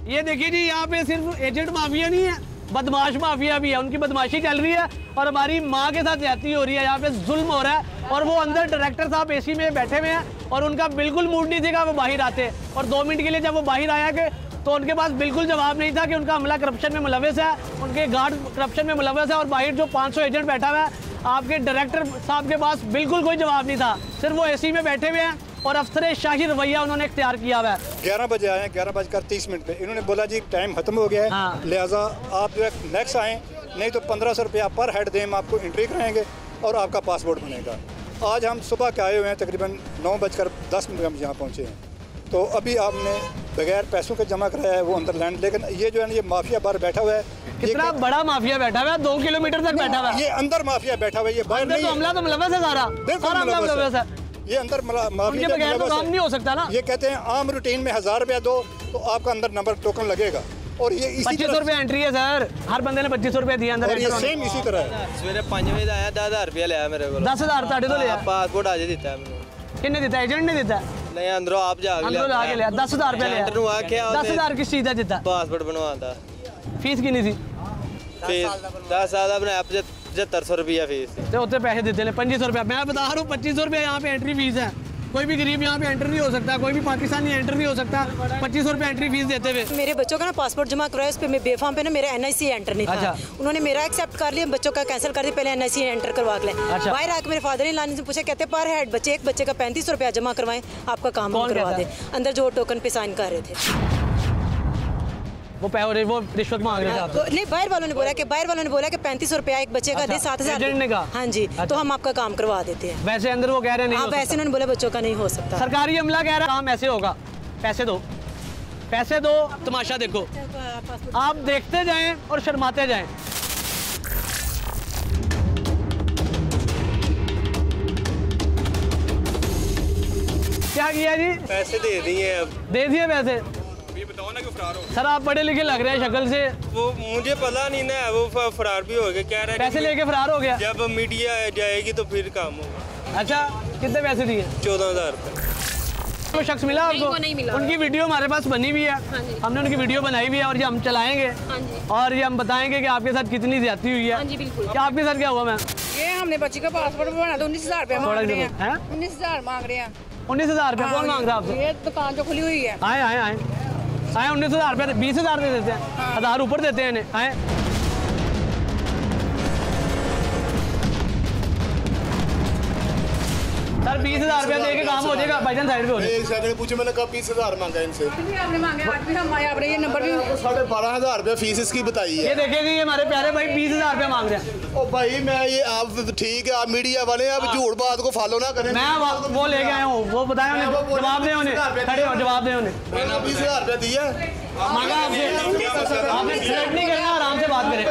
ये देखिए जी, यहाँ पे सिर्फ एजेंट माफिया नहीं है, बदमाश माफिया भी है। उनकी बदमाशी चल रही है और हमारी माँ के साथ ज्यादती हो रही है। यहाँ पे जुल्म हो रहा है और वो अंदर डायरेक्टर साहब एसी में बैठे हुए हैं और उनका बिल्कुल मूड नहीं था वो बाहर आते। और 2 मिनट के लिए जब वो बाहर आया कि तो उनके पास बिल्कुल जवाब नहीं था कि उनका हमला करप्शन में मुलव्वस है, उनके गार्ड करप्शन में मुलव्वस है। और बाहर जो 500 एजेंट बैठा हुआ है, आपके डायरेक्टर साहब के पास बिल्कुल कोई जवाब नहीं था, सिर्फ वो एसी में बैठे हुए हैं और अफसर शाही रवैया उन्होंने इख्तियार किया हुआ है। 11 बजे आए हैं, 11:30 पे इन्होंने बोला जी टाइम खत्म हो गया है। हाँ। लिहाजा आप जो है नेक्स्ट आएँ, नहीं तो 1500 रुपया पर हेड दें, हम आपको एंट्री कराएंगे और आपका पासपोर्ट बनेगा। आज हम सुबह के आए हुए हैं, तकरीबन 9:10 हम यहाँ पहुँचे हैं। तो अभी आपने बगैर पैसों के जमा कराया है वो अंदर लैंड। लेकिन ये जो है ना, ये माफिया बाहर बैठा हुआ है। कितना बड़ा माफिया बैठा हुआ है, 2 किलोमीटर तक बैठा हुआ है। ये अंदर माफिया बैठा हुआ है, ये बाहर नहीं। तो हमला तो मुलव्वस है सारा, सारा हमला मुलव्वस है। ये अंदर माफिया के बगैर तो काम नहीं हो सकता ना। ये कहते हैं आम रूटीन में 1000 रुपया दो तो आपका अंदर नंबर टोकन लगेगा। और ये 2500 रुपया एंट्री है सर, हर बंदे ने 2500 रुपया दिया अंदर। ये सेम इसी तरह है। सवेरे 5 बजे आया, 10,000 रुपया लिया मेरे को। 10,000 ਤੁਹਾਡੇ ਤੋਂ ਲਿਆ? पासपोर्ट आज दिता है। किन्ने दिता? एजेंट ने दिता? नहीं, अंदरों आप जा लिया। 10,000 रुपया लिया। 10,000 किस चीज़ का दिता? पासपोर्ट बनवाता। फीस कितनी थी? फीस 10 साल बनाया, 7500 रुपया फीस। तो उत्ते पैसे देते हैं 2500 रुपया। मैं बता रहा हूँ 2500 रुपया यहाँ पे एंट्री फीस है। कोई भी गरीब यहाँ पे एंटर नहीं हो सकता, कोई भी पाकिस्तानी एंटर नहीं हो सकता 2500 रुपया एंट्री फीस देते हुए। मेरे बच्चों का ना पासपोर्ट जमा करवाया, उस पर बेफाम पे ना मेरा NIC एंटर नहीं था। अच्छा। उन्होंने मेरा एक्सेप्ट कर लिया, बच्चों का कैंसिल कर दिया, पहले NIC एंटर करवा के। अच्छा। बाहर आके मेरे फादर ने लाने से पूछा, कहते पर हेड बच्चे, एक बच्चे का 3500 रुपया जमा करवाएं, आपका काम करवा दे। अंदर जो टोकन पे साइन कर रहे थे, वो रिश्वत मांग रहे थे। नहीं, बाहर वालों ने बोला कि 3500 रुपया एक बच्चे का दे, 7,000। हाँ जी, तो हम आपका काम करवा देते हैं। वैसे अंदर वो कह रहे हैं नहीं। वैसे उन्होंने बोला बच्चों का नहीं हो सकता। सरकारी अमला कह रहा है काम ऐसे होगा, पैसे दो, पैसे दो, तमाशा देखो। आप देखते जाएं और शर्माते जाएं। क्या किया जी? पैसे दे दिए। अब दे दिए पैसे? बताओ ना कि फरार हो। सर आप पढ़े लिखे लग रहे हैं शक्ल से। वो मुझे पता नहीं ना, वो फरार भी हो गया, कह रहा है पैसे लेके फरार हो गया। जब मीडिया जाएगी तो फिर काम होगा। अच्छा, कितने पैसे दिए? 14,000 रुपये। वो शख्स मिला आपको? नहीं मिला। उनकी वीडियो हमारे पास बनी हुई है। हमने उनकी वीडियो बनाई हुई है और ये हम चलाएंगे और ये हम बताएंगे कि आपके साथ कितनी ज्यादती हुई है। क्या आपके साथ क्या हुआ? मैम, ये हमने बच्ची का पासपोर्ट बना था, 19,000 रुपया मांग रहे हैं। 19,000 मांग रहे हैं। 19,000 रुपया कौन मांग रहा है आपसे? ये दुकान जो खुली हुई है। आए 19,000 रुपया, 20,000 दे देते हैं, 1000 ऊपर देते हैं इन्हें। आए सर 20,000 रुपया दे के काम हो जाएगा। भाईजान साइड पे हो जाए। एक सेकंड पूछे, मैंने कहा 20,000 मांगा इनसे। आपने मांगे, आज भी हम आए, आपने ये नंबर भी 12,500 रुपया फीस इसकी बताई है। ये देखिए कि ये हमारे प्यारे भाई 20,000 रुपया मांग रहे हैं। ओ भाई मैं ये आप ठीक है, आप मीडिया वाले आप झूठ बात को फॉलो ना करें। मैं वो लेके आया हूँ, वो बताया उन्हें, जवाब दें उन्हें, खड़े हो जवाब दें उन्हें। मैंने 20,000 रुपया दिया मांगा आपसे, आपने थ्रेट नहीं करना, आराम से बात करें।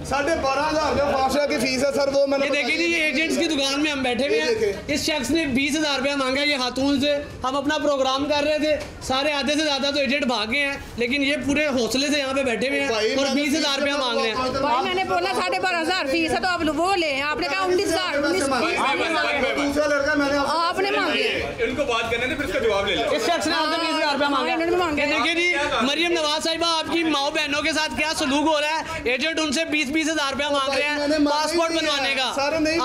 12,500 रुपया फास्टैग की फीस है सर। वो मैंने देखिए जी, ये एजेंट्स की दुकान में हम बैठे हुए हैं। इस शख्स ने 20,000 रुपया मांगा ये खातून से। हम अपना प्रोग्राम कर रहे थे, सारे आधे से ज्यादा तो एजेंट भागे हैं, लेकिन ये पूरे हौसले से यहाँ पे बैठे हुए हैं और 20,000 रुपया मांग रहे हैं। भाई मैंने बोला 12,500 फीस है तो आप वो ले, आपने कहा 19,000 दूसरा लड़का मैंने आपने मांगे। इनको बात करने ने फिर इसका जवाब ले लिया। इस शख्स ने आपसे 20,000 रुपया मांगा। देखिए जी, मरियम नवाज साहिबा आपकी माओ बहनों के साथ क्या सलूक हो रहा है। एजेंट उनसे 20,000 रुपया मांग रहे हैं पासपोर्ट बनवाने का।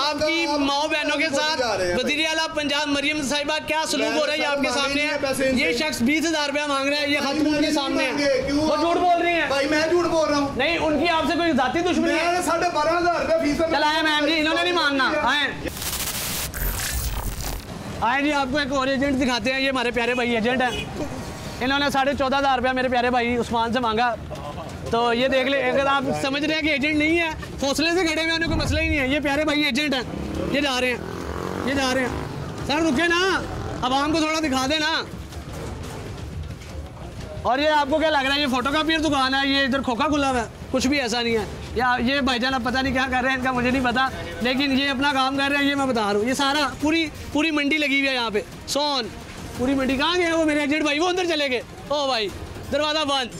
आपकी माओ बहनों के साथ वज़ीर आला पंजाब मरियम साहिबा क्या सलूक हो रहा है, ये आपके सामने है। ये शख्स 20,000 रुपया मांग रहा है, ये खातून के सामने है। वो झूठ बोल रही है। भाई मैं झूठ बोल रहा हूँ। नहीं, उनकी आपसे कोई जाती दुश्मनी है। 12,500 रुपया फीस है। चलाए मैम जी, इन्होंने नहीं मानना। आए जी, आपको एक और एजेंट दिखाते हैं। ये हमारे प्यारे भाई एजेंट हैं। इन्होंने 14,500 रुपया मेरे प्यारे भाई उस्मान से मांगा। तो ये देख ले, अगर आप समझ रहे हैं कि एजेंट नहीं है, हौसले से खड़े हुए हैं, कोई मसला ही नहीं है। ये प्यारे भाई एजेंट हैं, ये जा रहे हैं, ये जा रहे हैं। सर रुके ना, अब हमको थोड़ा दिखा दे ना। और ये आपको क्या लग रहा है, ये फोटोकॉपियर दुकान है, ये इधर खोखा खुला हुआ है? कुछ भी ऐसा नहीं है। या ये भाईजान अब पता नहीं क्या कर रहे हैं, इनका मुझे नहीं पता, लेकिन ये अपना काम कर रहे हैं, ये मैं बता रहा हूँ। ये सारा पूरी मंडी लगी हुई है यहाँ पे, सोन पूरी मंडी। कहाँ गए वो मेरे एजेंट भाई? वो अंदर चले गए। ओ भाई, दरवाज़ा बंद।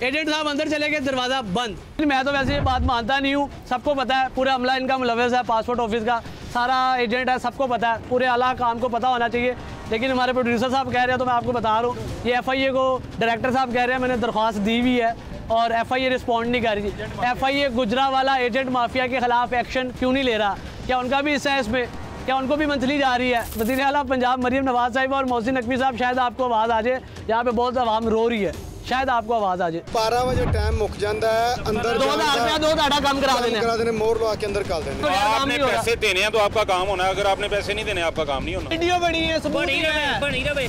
एजेंट साहब अंदर चले गए, दरवाज़ा बंद। मैं तो वैसे ये बात मानता नहीं हूँ, सबको पता है, पूरा अमला इनका मुलव्वस है, पासपोर्ट ऑफिस का सारा एजेंट है, सबको पता है, पूरे आला काम को पता होना चाहिए। लेकिन हमारे प्रोड्यूसर साहब कह रहे हैं तो मैं आपको बता रहा हूँ, ये FIA को डायरेक्टर साहब कह रहे हैं मैंने दरख्वास्त दी हुई है और FIA रिस्पॉन्ड नहीं कर रही। FIA गुजरावाला एजेंट माफिया के खिलाफ एक्शन क्यों नहीं ले रहा? क्या उनका भी हिस्सा है इसमें? क्या उनको भी मंथली जा रही है? वज़ीर आला पंजाब मरियम नवाज साहिब और मोहसिन नकवी साहब, शायद आपको आवाज़ आ जाए, यहाँ पे बहुत आवाम रो रही है, शायद आपको आवाज़ आ जाए। 12 बजे टाइम मुक जाता है, अंदर 2,000 रुपया दो ताड़ा कम करा देने, मोर लगा के अंदर कर देने। आपने पैसे देने हैं तो आपका काम होना है, अगर आपने पैसे नहीं देने आपका काम नहीं होना। वीडियो बनी है, बनी रहे।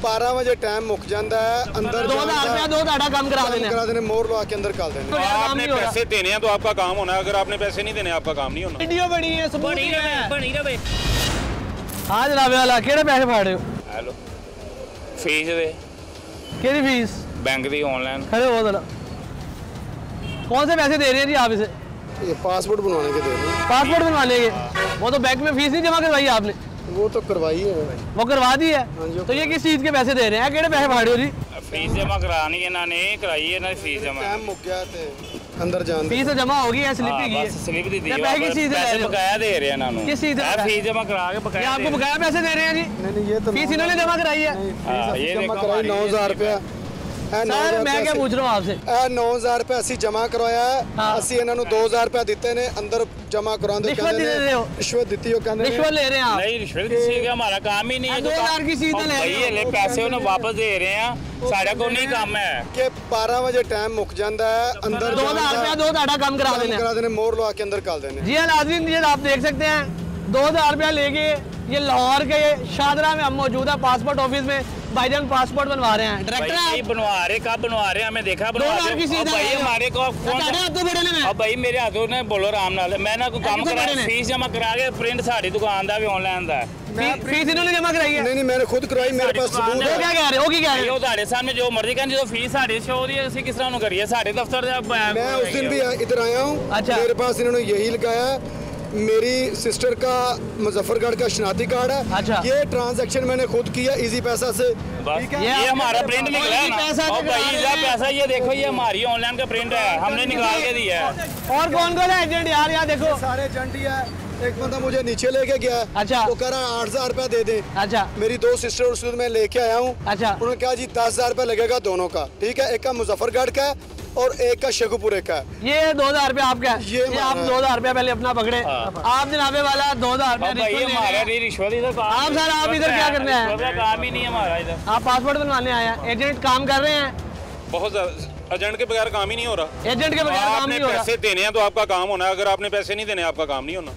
बारह बजे टाइम मुक जाता है, अंदर 2,000 रुपया दो ताड़ा कम करा देने, मोर लगा के अंदर कर देने। आपने पैसे देने हैं तो आपका काम होना है, अगर आपने पैसे नहीं देने आपका काम नहीं होना। वीडियो बनी है, बनी रहे। हाँ जनाबे वाला, केड़े पैसे फाड़ रहे हो? हेलो, फीस दे। केड़ी फीस? बैंक दी ऑनलाइन। खड़े हो जरा। कौन से पैसे दे रहे हैं जी आप इसे? ये पासपोर्ट बनवाने के दे रहे हैं। पासपोर्ट बनवाने के? वो तो बैंक में फीस नहीं जमा करवाई आपने? वो तो करवाई है, वो करवा दी है। तो ये किस चीज के पैसे दे रहे हैं? केड़े पैसे फाड़ रहे हो जी? फीस जमा करानी है ना, नहीं कराई है ना फीस जमा। टाइम मुक गया थे, अंदर जान फीस जमा होगी है, स्लिप ही है, स्लिप दी है। पैसे किस चीज पैसे बकाया दे रहे हैं ना, किस चीज का? फीस जमा करा के बकाया। आपको बकाया पैसे दे रहे हैं जी? नहीं, ये तो फीस इन्होंने जमा कराई है। ये जमा कराई 9,000 रुपया। सर मैं क्या पूछ रहा हूँ आपसे? 9,000 रुपया असी जमा करवाया है, असी इन्हां नूं 2,000 रुपया दिते ने, अंदर जमा करांदे। रिश्वत दे रहे हो? रिश्वत दी हो, कहंदे रिश्वत ले रहे हैं आप? नहीं, रिश्वत किसी का हमारा काम ही नहीं है। 2,000 की चीज ले रहे हो? भाई पैसे उन्हें वापस दे रहे हैं, साढ़ा को नहीं काम है कि 12 बजे टाइम मुक जाता है, अंदर 2,000 रुपया दो ताड़ा कम करा देने, मोर लगा के अंदर कर देने। जी हाँ नाज़रीन, ये आप देख सकते हैं 2,000 रुपया लेके ये लाहौर के शादरा में हम मौजूद है, पासपोर्ट ऑफिस में भाईजान पासपोर्ट बनवा रहे हैं। डायरेक्टर भाई बनवा रहे, कब बनवा रहे हैं हमें देखा बनवा रहे हैं। भाई हमारे को अब भाई मेरे हाथों ने बोलो आराम नाल, मैं ना कोई काम करा, फीस जमा करा के प्रिंट साड़ी दुकान दा भी ऑनलाइन दा। फीस इन्होंने जमा कराई है? नहीं, मैंने खुद करवाई, मेरे पास सबूत है। क्या कह रहे हो? की कह रहे हो? ਤੁਹਾਡੇ सामने जो मर्जी कहन, जो फीस साड़ी शो दी ਅਸੀਂ किस तरह ਨੂੰ करिए साड़े दफ्तर दे। मैं उस दिन भी इधर आया हूँ, मेरे पास इन्होंने यही लगाया, मेरी सिस्टर का मुजफ्फरगढ़ का शनाख्ती कार्ड है। अच्छा। ये ट्रांजैक्शन मैंने खुद किया इजी पैसा से। ये हमारा प्रिंट निकला है ना, और भाई ये पैसा ये देखो, ये हमारी ऑनलाइन का प्रिंट है, हमने निकाल के दिया है। और कौन कौन है एजेंट यार? यहाँ देखो सारे एजेंट ही है। एक बंदा मुझे नीचे लेके गया, अच्छा, वो कह रहा 8,000 रुपया दे दे। अच्छा, मेरी 2 सिस्टर उसको मैं लेके आया हूँ। अच्छा, उन्होंने कहा जी 10,000 रुपया लगेगा दोनों का, ठीक है, एक का मुजफ्फरगढ़ का और एक का शेखुपुरे का। ये 2,000 रुपया आपका है? ये आप 2,000 रुपया पहले अपना पकड़े। आप जनाबे वाला 2,000 रुपया रिश्वत इधर। आप सर आप इधर क्या करने हैं? काम ही नहीं है हमारा इधर। आप पासपोर्ट बनवाने आए हैं, एजेंट काम कर रहे हैं? बहुत एजेंट के बगैर काम ही नहीं हो रहा। एजेंट के बगैर काम नहीं हो रहा। पैसे देने हैं तो आपका काम होना है, अगर आपने पैसे नहीं देने आपका काम नहीं होना।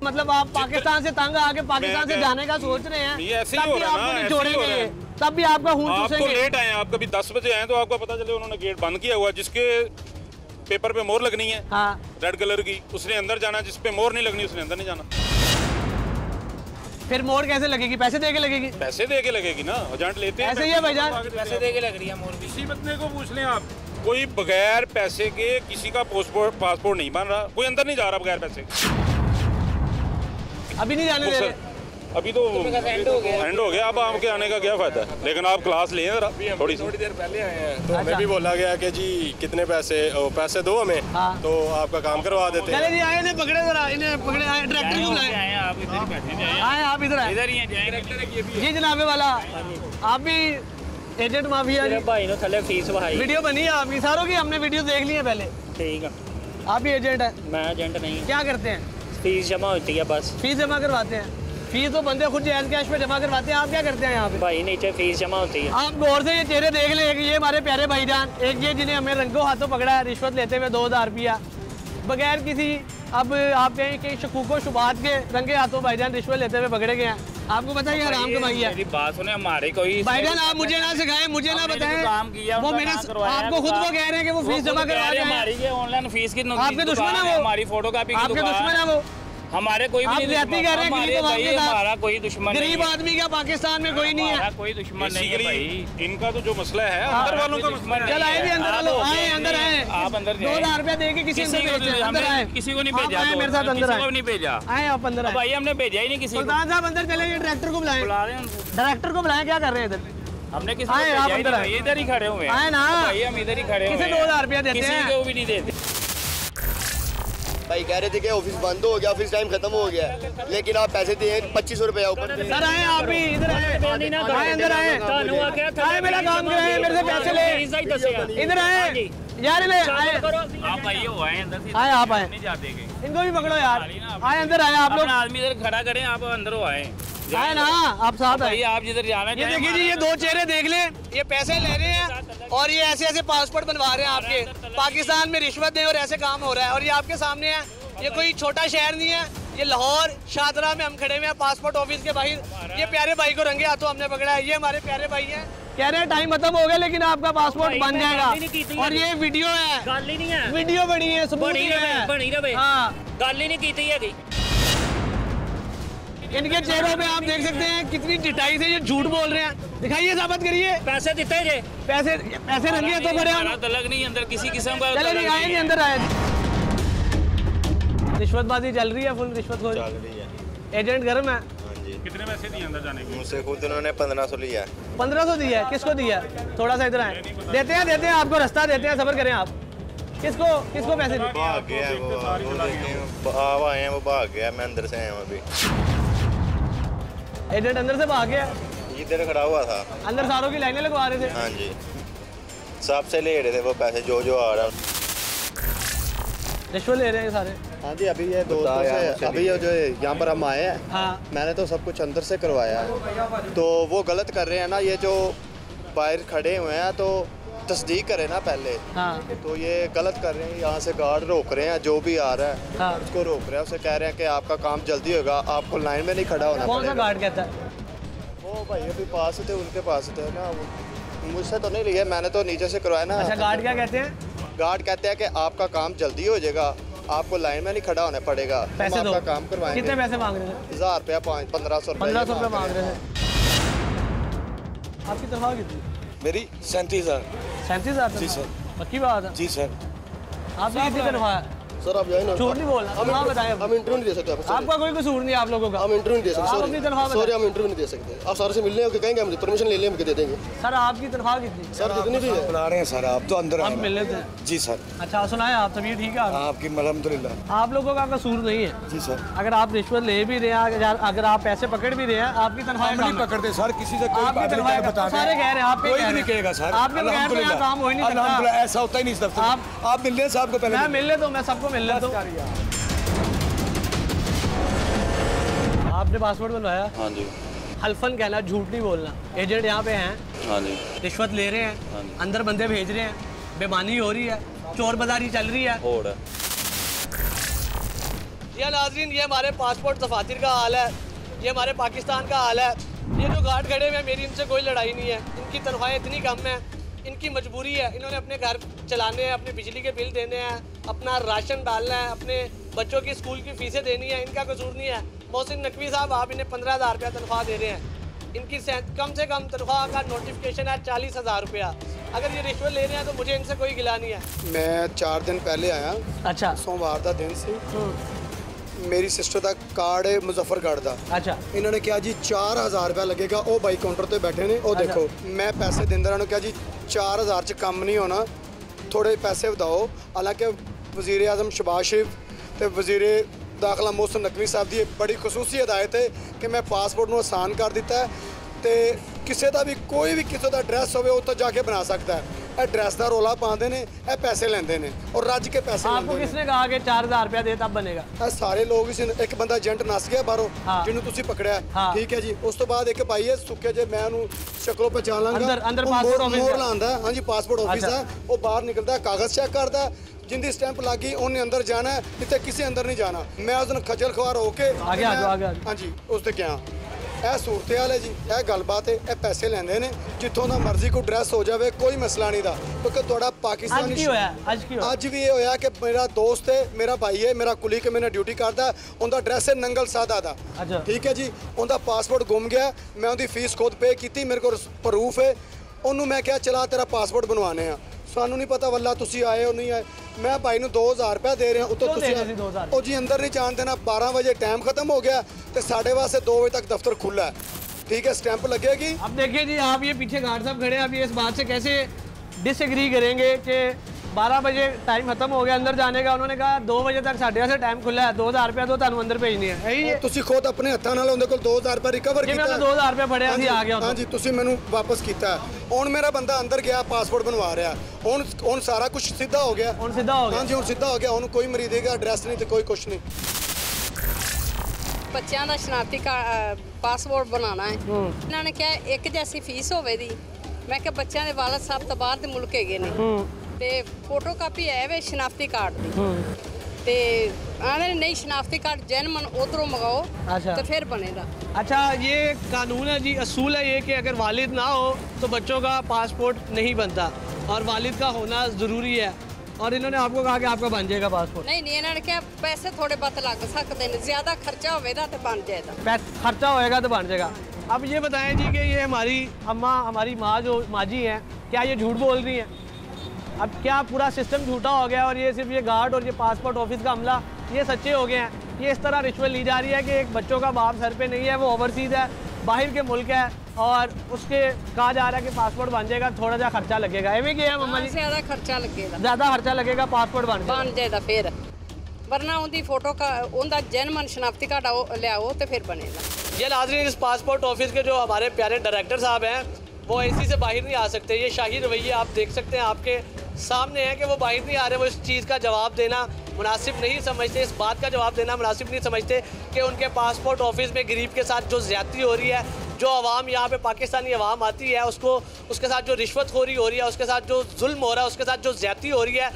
मतलब आप पाकिस्तान से तंग आके पाकिस्तान से जाने का सोच रहे हैं, ये ऐसे ही हो रहा है ना, छोड़ेंगे तब भी आपका खून चूसेंगे। आप तो लेट आए, आप कभी 10 बजे आए तो आपको पता चले उन्होंने गेट बंद किया हुआ, जिसके पेपर पे मोहर लगनी है हाँ। रेड कलर की, उसने अंदर जाना, जिस पे मोहर नहीं लगनी उसने अंदर नहीं जाना। फिर मोहर कैसे लगेगी? पैसे दे के लगेगी? पैसे दे के लगेगी ना, एजेंट लेते हैं। ऐसे ही है भाईजान, पैसे दे के लग रही है मोहर भी। किसी बंदे को पूछ लें आप, कोई बगैर पैसे के किसी का पासपोर्ट नहीं बन रहा, कोई अंदर नहीं जा रहा बगैर पैसे। अभी नहीं जाने दे रहे? अभी तो एंड हो गया, अब आपके आने का क्या फायदा है? लेकिन आप क्लास लें जरा, थोड़ी देर पहले आए हैं तो हमें भी बोला गया कि जी कितने पैसे दो हमें, तो आपका काम करवा देते हैं। चले जी, आए इन्हें पकड़े जरा, इन्हें पकड़े, आए डायरेक्टर को बुलाएं। आप इधर ही बैठे जाएं। आए आप इधर आए, इधर ही हैं, जाएंगे। जी जनाबे वाला, आप भी एजेंट माफिया जी? भाई ने थले फीस भाई वीडियो बनी है आपकी, सारों की हमने वीडियो देख ली है पहले। ठीक है, आप भी एजेंट है? मैं एजेंट नहीं। क्या करते हैं? फीस जमा होती है बस। फीस जमा करवाते हैं? फीस तो बंदे खुद जायज कैश पे जमा करवाते हैं, आप क्या करते हैं यहाँ पे? भाई नीचे फीस जमा होती है। आप गौर से ये चेहरे देख लें, एक ये हमारे प्यारे भाईजान, एक ये जिन्हें हमें रंगों हाथों पकड़ा है रिश्वत लेते हुए 2000 रुपया बगैर किसी, अब आप कहें कि शकूको शुबात के रंगे हाथों भाईजान रिश्वत लेते हुए पकड़े गए हैं। आपको पता है हराम कमाई है। मेरी बात सुने, हमारे कोई भाईजान आप मुझे ना सिखाएं, मुझे ना बताएं, वो मेरे आपको खुद वो कह रहे हैं कि वो फीस जमा करवा रहे हैं। हमारी ऑनलाइन फीस की आपके दुश्मन है वो? हमारी फोटोकॉपी की आपके दुश्मन है वो? हमारे कोई भी नहीं, हमारा कोई दुश्मन नहीं, गरीब आदमी का पाकिस्तान में कोई नहीं है, कोई दुश्मन नहीं है भाई। इनका तो जो मसला है अंदर वालों का मसला है। चल आए भी अंदर वालों, आए अंदर आए, आप अंदर 2000 रुपया दे के किसी अंदर आए, किसी को नहीं भेजा, मेरे साथ अंदर आए, नहीं भेजा, आए आप अंदर आए भाई, हमने भेजा ही नहीं किसी को। सुल्तान साहब अंदर चले, ये डायरेक्टर को बुलाएं, डायरेक्टर को बुलाएं, क्या कर रहे हैं इधर? हमने किसी को भेजा ही नहीं, इधर ही खड़े हुए हैं। आए ना भाई, हम इधर ही खड़े हुए हैं। किसे 2000 रुपया देते हैं? किसी को भी नहीं देते। भाई कह रहे थे कि ऑफिस बंद हो गया, ऑफिस टाइम खत्म हो गया, लेकिन आप पैसे दिए 2500 रुपया ऊपर। सर आए आप भी इधर आए, अंदर आए, मेरा काम कराए, मेरे से पैसे ले, इधर आए यार, ले आए आप आइए, वो आए अंदर से, आए आप आए, नहीं जाते, इनको भी पकड़ो यार, आए अंदर आए आप लोग, आदमी इधर खड़ा करें, आप अंदर हो आए ना, आप साथ आइए, आप जिधर जाना है। ये देखिए जी, ये दो चेहरे देख ले, ये पैसे ले रहे हैं और ये ऐसे ऐसे पासपोर्ट बनवा रहे हैं आपके, पाकिस्तान में रिश्वत दें और ऐसे काम हो रहा है, और ये आपके सामने है। ये कोई छोटा शहर नहीं है, ये लाहौर शाहदरा में हम खड़े हुए हैं पासपोर्ट ऑफिस के बाहर। ये प्यारे भाई को रंगे हाथों हमने पकड़ा है, ये हमारे प्यारे भाई हैं, कह रहे हैं टाइम खत्म हो गया लेकिन आपका पासपोर्ट बन जाएगा, और ये वीडियो है, गल ही नहीं है, वीडियो बनी है, सबूत है, बनी रहे, हाँ, गल ही नहीं की थी है। इनके चेहरों पे आप देख सकते हैं कितनी चिटाई से ये झूठ बोल रहे हैं, दिखाइए, साबित करिए। पैसे देते जे, पैसे रंगे हाथों पड़े हैं, तलक नहीं अंदर किसी किस्म का, चले नहीं आए, नहीं अंदर आए। रिश्वतबाजी चल रही है, फुल रिश्वत हो रही है, एजेंट गर्म है। कितने पैसे दिए अंदर जाने के? मुझसे खुद उन्होंने 1500 लिया। 1500 दिया है? किसको दिया? थोड़ा सा इधर आए, देते हैं आपको रास्ता देते हैं, सब्र करें आप। किसको पैसे दिए? भाग गया वो, आए हैं वो भाग गया, मैं अंदर से आया हूँ अभी। एजेंट अंदर से भाग गया? इधर खड़ा हुआ था, अंदर सारों की लाइनें लगवा रहे थे। हाँ जी, सबसे ले रहे थे वो पैसे जो आ रहा, रिश्वत ले रहे हैं सारे। हाँ जी, अभी ये दोस्तों से, अभी ये जो यहाँ पर हम आए हैं, हाँ, मैंने तो सब कुछ अंदर से करवाया है, तो वो गलत कर रहे हैं ना, ये जो बाहर खड़े हुए हैं तो तस्दीक करें ना पहले, हाँ, तो ये गलत कर रहे हैं, यहाँ से गार्ड रोक रहे हैं, जो भी आ रहा है, हाँ, उसको रोक रहे हैं, उसे कह रहे हैं कि आपका काम जल्दी होगा, आपको लाइन में नहीं खड़ा होना। कौन सा गार्ड कहता है? वो भाई अभी पास थे, उनके पास थे ना, मुझसे तो नहीं लिया, मैंने तो नीचे से करवाया ना। अच्छा, गार्ड क्या कहते हैं? गार्ड कहते हैं कि आपका काम जल्दी हो जाएगा, आपको लाइन में नहीं खड़ा होना पड़ेगा, पैसे हम आपका काम करवाएंगे। कितने पैसे मांग रहे थे? 1000 रुपया, 1500 रुपया मांग रहे थे। आपकी तनख्वाह कितनी? मेरी 37,000। 37,000? जी सर। पक्की बात है? जी सर। आपकी कितनी तनख्वाह है? सर आप जाए ना, झूठ नहीं बोलना, हम बताएं। हम इंटरव्यू नहीं दे सकते आपका कोई कसूर नहीं है आप लोगों का, हम इंटरव्यू नहीं दे सकते, आप अपनी तनख्वाह सॉरी हम इंटरव्यू नहीं दे सकते, आप सारे से मिलने होकर कहेंगे, हम परमिशन ले लें, हम दे देंगे। सर आपकी तनख्वाह कितनी? सर जितनी भी है बना रहे हैं सर, आप तो अंदर हम मिल लेते हैं। जी सर। अच्छा सुनाए आप, तबीयत ठीक है आपकी? अल्हम्दुलिल्लाह। आप लोगों का कसूर नहीं है। जी सर। अगर आप रिश्वत ले भी रहे हैं, अगर आप पैसे पकड़ भी रहे हैं, आपकी तनख्वाह नहीं पकड़ते सर, किसी से आपकी तनख्वाह बता, सारे कह रहे हैं, आप कोई नहीं कहेगा सर, आपके बगैर तो यहाँ काम हो ही नहीं सकता। ऐसा होता ही नहीं सकता। आप मिल लें साहब को पहले। मैं मिल ले तो मैं सबको मिल लेता हूँ। आपने पासपोर्ट बनवाया? हाँ जी। हल्फन कहना, झूठ नहीं बोलना। एजेंट यहाँ पे हैं, हाँ जी, रिश्वत ले रहे हैं, हाँ जी, अंदर बंदे भेज रहे हैं, बेमानी हो रही है, चोर बाजारी चल रही है। हो रहा है। ये नाज़रीन, ये हमारे पासपोर्ट दफातर का हाल है, ये हमारे पाकिस्तान का हाल है। ये जो गार्ड खड़े हुए हैं, मेरी इनसे कोई लड़ाई नहीं है, इनकी तनख्वाहें इतनी कम हैं, इनकी मजबूरी है, इन्होंने अपने घर चलाने हैं, अपने बिजली के बिल देने हैं, अपना राशन डालना है, अपने बच्चों की स्कूल की फीसें देनी है, इनका कसूर नहीं है। मोहसिन नकवी साहब, आप इन्हें 15,000 रुपया तनख्वाह दे रहे हैं, इनकी कम से कम तनख्वाह का नोटिफिकेशन है 40,000 रुपया। अगर ये रिश्वत ले रहे हैं तो मुझे इनसे कोई गिला नहीं है। मैं 4 दिन पहले आया। अच्छा। सोमवार का दिन से मेरी सिस्टर का कार्ड है मुजफ्फरगढ़ का। अच्छा। इन्होंने कहा जी 4,000 रुपया लगेगा। वो बाई काउंटर पर बैठे ने, वो देखो मैं पैसे देंदा रहा, कहा जी 4,000 च कम नहीं होना, थोड़े पैसे बताओ। हालांकि वज़ीर आज़म शहबाज शरीफ तो वज़ीर दाखिला मोहसिन नकवी साहब की बड़ी खसूसी हिदायत है कि मैं पासपोर्ट को आसान कर दिता है तो किसी का भी कोई भी किसी का एड्रैस हो उत्तर जाके बना सकता है। एड्रैस का रौला पाते हैं, यह पैसे लेंदे हैं और रज के पैसे। आपको किसने कहा कि 4,000 रुपया दे तब बनेगा? सारे लोग एक बंदा एजेंट नस गया बाहरों, जिन्होंने तुसी पकड़िया, ठीक है जी। उस तो बाद एक भाई है सुखे जे, मैं शक्लों पहचान लांगा, अंदर पासपोर्ट ऑफिस मोहर लांदा। हाँ जी, पासपोर्ट ऑफिस है। वो बाहर निकलता है, कागज चेक करता है, जिंदी स्टैंप लगी उन्हें अंदर जाना है, इतने किसी अंदर नहीं जाना। मैं उस दिन खजल खुआर होके हाँ जी उससे क्या यह सूरत हाल है जी, यह गलबात है, यह पैसे लेंदे ने जितों का मर्जी को ड्रैस हो जाए, कोई मसला नहीं था। क्योंकि थोड़ा पाकिस्तानी अज भी ये होया कि मेरा दोस्त है, मेरा भाई है, मेरा कुली के मैंने ड्यूटी करता, उनका ड्रैस है नंगल सादा का, ठीक है जी। उनका पासपोर्ट गुम गया, मैं उनकी फीस खुद पे की, मेरे को प्रूफ है। उन्होंने मैं क्या चला तेरा पासपोर्ट बनवाने हैं, सानू नहीं पता वल्ला तुसी आए हो नहीं आए। मैं भाई ਨੂੰ 2,000 रुपया दे रहे हैं, उतो जी अंदर नहीं जान देना। 12 बजे टाइम खत्म हो गया तो 2:30 2 बजे तक दफ्तर खुला है, ठीक है, स्टैंप लगेगी। अब देखिए जी, आप ये पीछे गार्ड साहब खड़े हैं, आप ये इस बात से कैसे डिसएग्री करेंगे कि 12 बजे टाइम खत्म हो गया अंदर जाने का, उन्होंने कहा 2 बजे तक 8:30 टाइम खुला है, 2,000 रुपया तो तुहानू अंदर भेजनी है। यही है, तुसी खुद अपने हत्थां नाल उनदे कोल 2,000 रुपया रिकवर कीता। मैं 2,000 रुपया फड़िया सी आ गया। हां जी, तुसी मैनू वापस कीता। हुण मेरा बंदा अंदर गया, पासपोर्ट बनवा रहा, हुण सारा कुछ सीधा हो गया। हुण सीधा हो गया। हां जी, हुण सीधा हो गया। हुण कोई मरीदे का एड्रैस नहीं तो कोई कुछ नहीं। बच्चों का शनाख्ती पासपोर्ट बनाना है, इन्होंने क्या एक जैसी फीस होवेगी। मैं क्या बच्चों के वालद साहब तो बाहर के मुल्क है ने, ते फोटो कापी है वे शनाख्ती कार्ड की, ते आने नहीं शनाख्ती कार्ड जैनमन उधरों मंगाओ तो फिर बनेगा। अच्छा, ये कानून है जी, असूल है ये कि अगर वालिद ना हो तो बच्चों का पासपोर्ट नहीं बनता और वालिद का होना ज़रूरी है। और इन्होंने आपको कहा कि आपका बन जाएगा पासपोर्ट? नहीं, इन्होंने क्या पैसे थोड़े बहुत लग सकते हैं, ज़्यादा खर्चा होगा तो बन जाएगा। खर्चा होएगा तो बन जाएगा। अब ये बताएं जी कि ये हमारी अम्मा, हमारी माँ जो माजी हैं, क्या ये झूठ बोल रही हैं? अब क्या पूरा सिस्टम झूठा हो गया और ये सिर्फ ये गार्ड और ये पासपोर्ट ऑफिस का अमला ये सच्चे हो गए हैं? ये इस तरह रिश्वत ली जा रही है कि एक बच्चों का बाप सर पे नहीं है, वो ओवरसीज़ है, बाहर के मुल्क है और उसके कहा जा रहा है कि पासपोर्ट बन जाएगा, थोड़ा सा खर्चा लगेगा। एवं क्या है मम्मा जी? ज़्यादा खर्चा लगेगा, ज़्यादा खर्चा लगेगा, पासपोर्ट बन जाएगा फिर, वरना उनकी फोटो का उनका जन्मन शनाख्ती कार्ड लियाओ तो फिर बनेगा। ये नाज़रीन, इस पासपोर्ट ऑफिस के जो हमारे प्यारे डायरेक्टर साहब हैं वो एसी से बाहर नहीं आ सकते। ये शाही रवैये आप देख सकते हैं, आपके सामने है कि वो बाहर नहीं आ रहे। वो इस चीज़ का जवाब देना मुनासिब नहीं समझते, इस बात का जवाब देना मुनासिब नहीं समझते कि उनके पासपोर्ट ऑफिस में गरीब के साथ जो ज़्यादती हो रही है, जो आवाम यहाँ पे पाकिस्तानी आवाम आती है उसको, उसके साथ जो रिश्वतखोरी हो रही है, उसके साथ जो जुल्म हो रहा है, उसके साथ जो ज़्यादती हो रही है,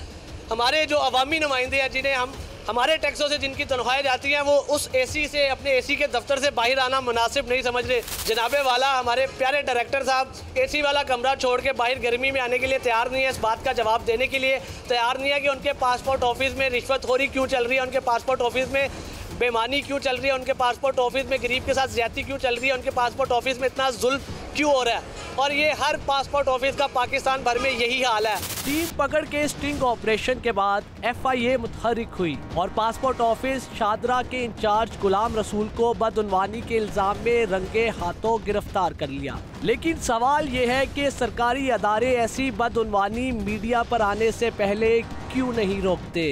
हमारे जो अवामी नुमाइंदे हैं जिन्हें हम हमारे टैक्सों से जिनकी तनख्वाहें जाती हैं, वो उस एसी से अपने एसी के दफ्तर से बाहर आना मुनासिब नहीं समझ रहे। जनाबे वाला हमारे प्यारे डायरेक्टर साहब एसी वाला कमरा छोड़ के बाहर गर्मी में आने के लिए तैयार नहीं है, इस बात का जवाब देने के लिए तैयार नहीं है कि उनके पासपोर्ट ऑफिस में रिश्वतखोरी क्यों चल रही है, उनके पासपोर्ट ऑफिस में बेमानी क्यों चल रही है, उनके पासपोर्ट ऑफिस में गरीब के साथ ज्यादती क्यों चल रही है, उनके पासपोर्ट ऑफिस में इतना जुल्म क्यों हो रहा है। और ये हर पासपोर्ट ऑफिस का पाकिस्तान भर में यही हाल है। टीम पकड़ के स्टिंग ऑपरेशन के बाद FIA मुतहर्रिक हुई और पासपोर्ट ऑफिस शादरा के इंचार्ज गुलाम रसूल को बदउनवानी के इल्जाम में रंगे हाथों गिरफ्तार कर लिया। लेकिन सवाल ये है कि सरकारी अदारे ऐसी बदउनवानी मीडिया पर आने से पहले क्यों नहीं रोकते।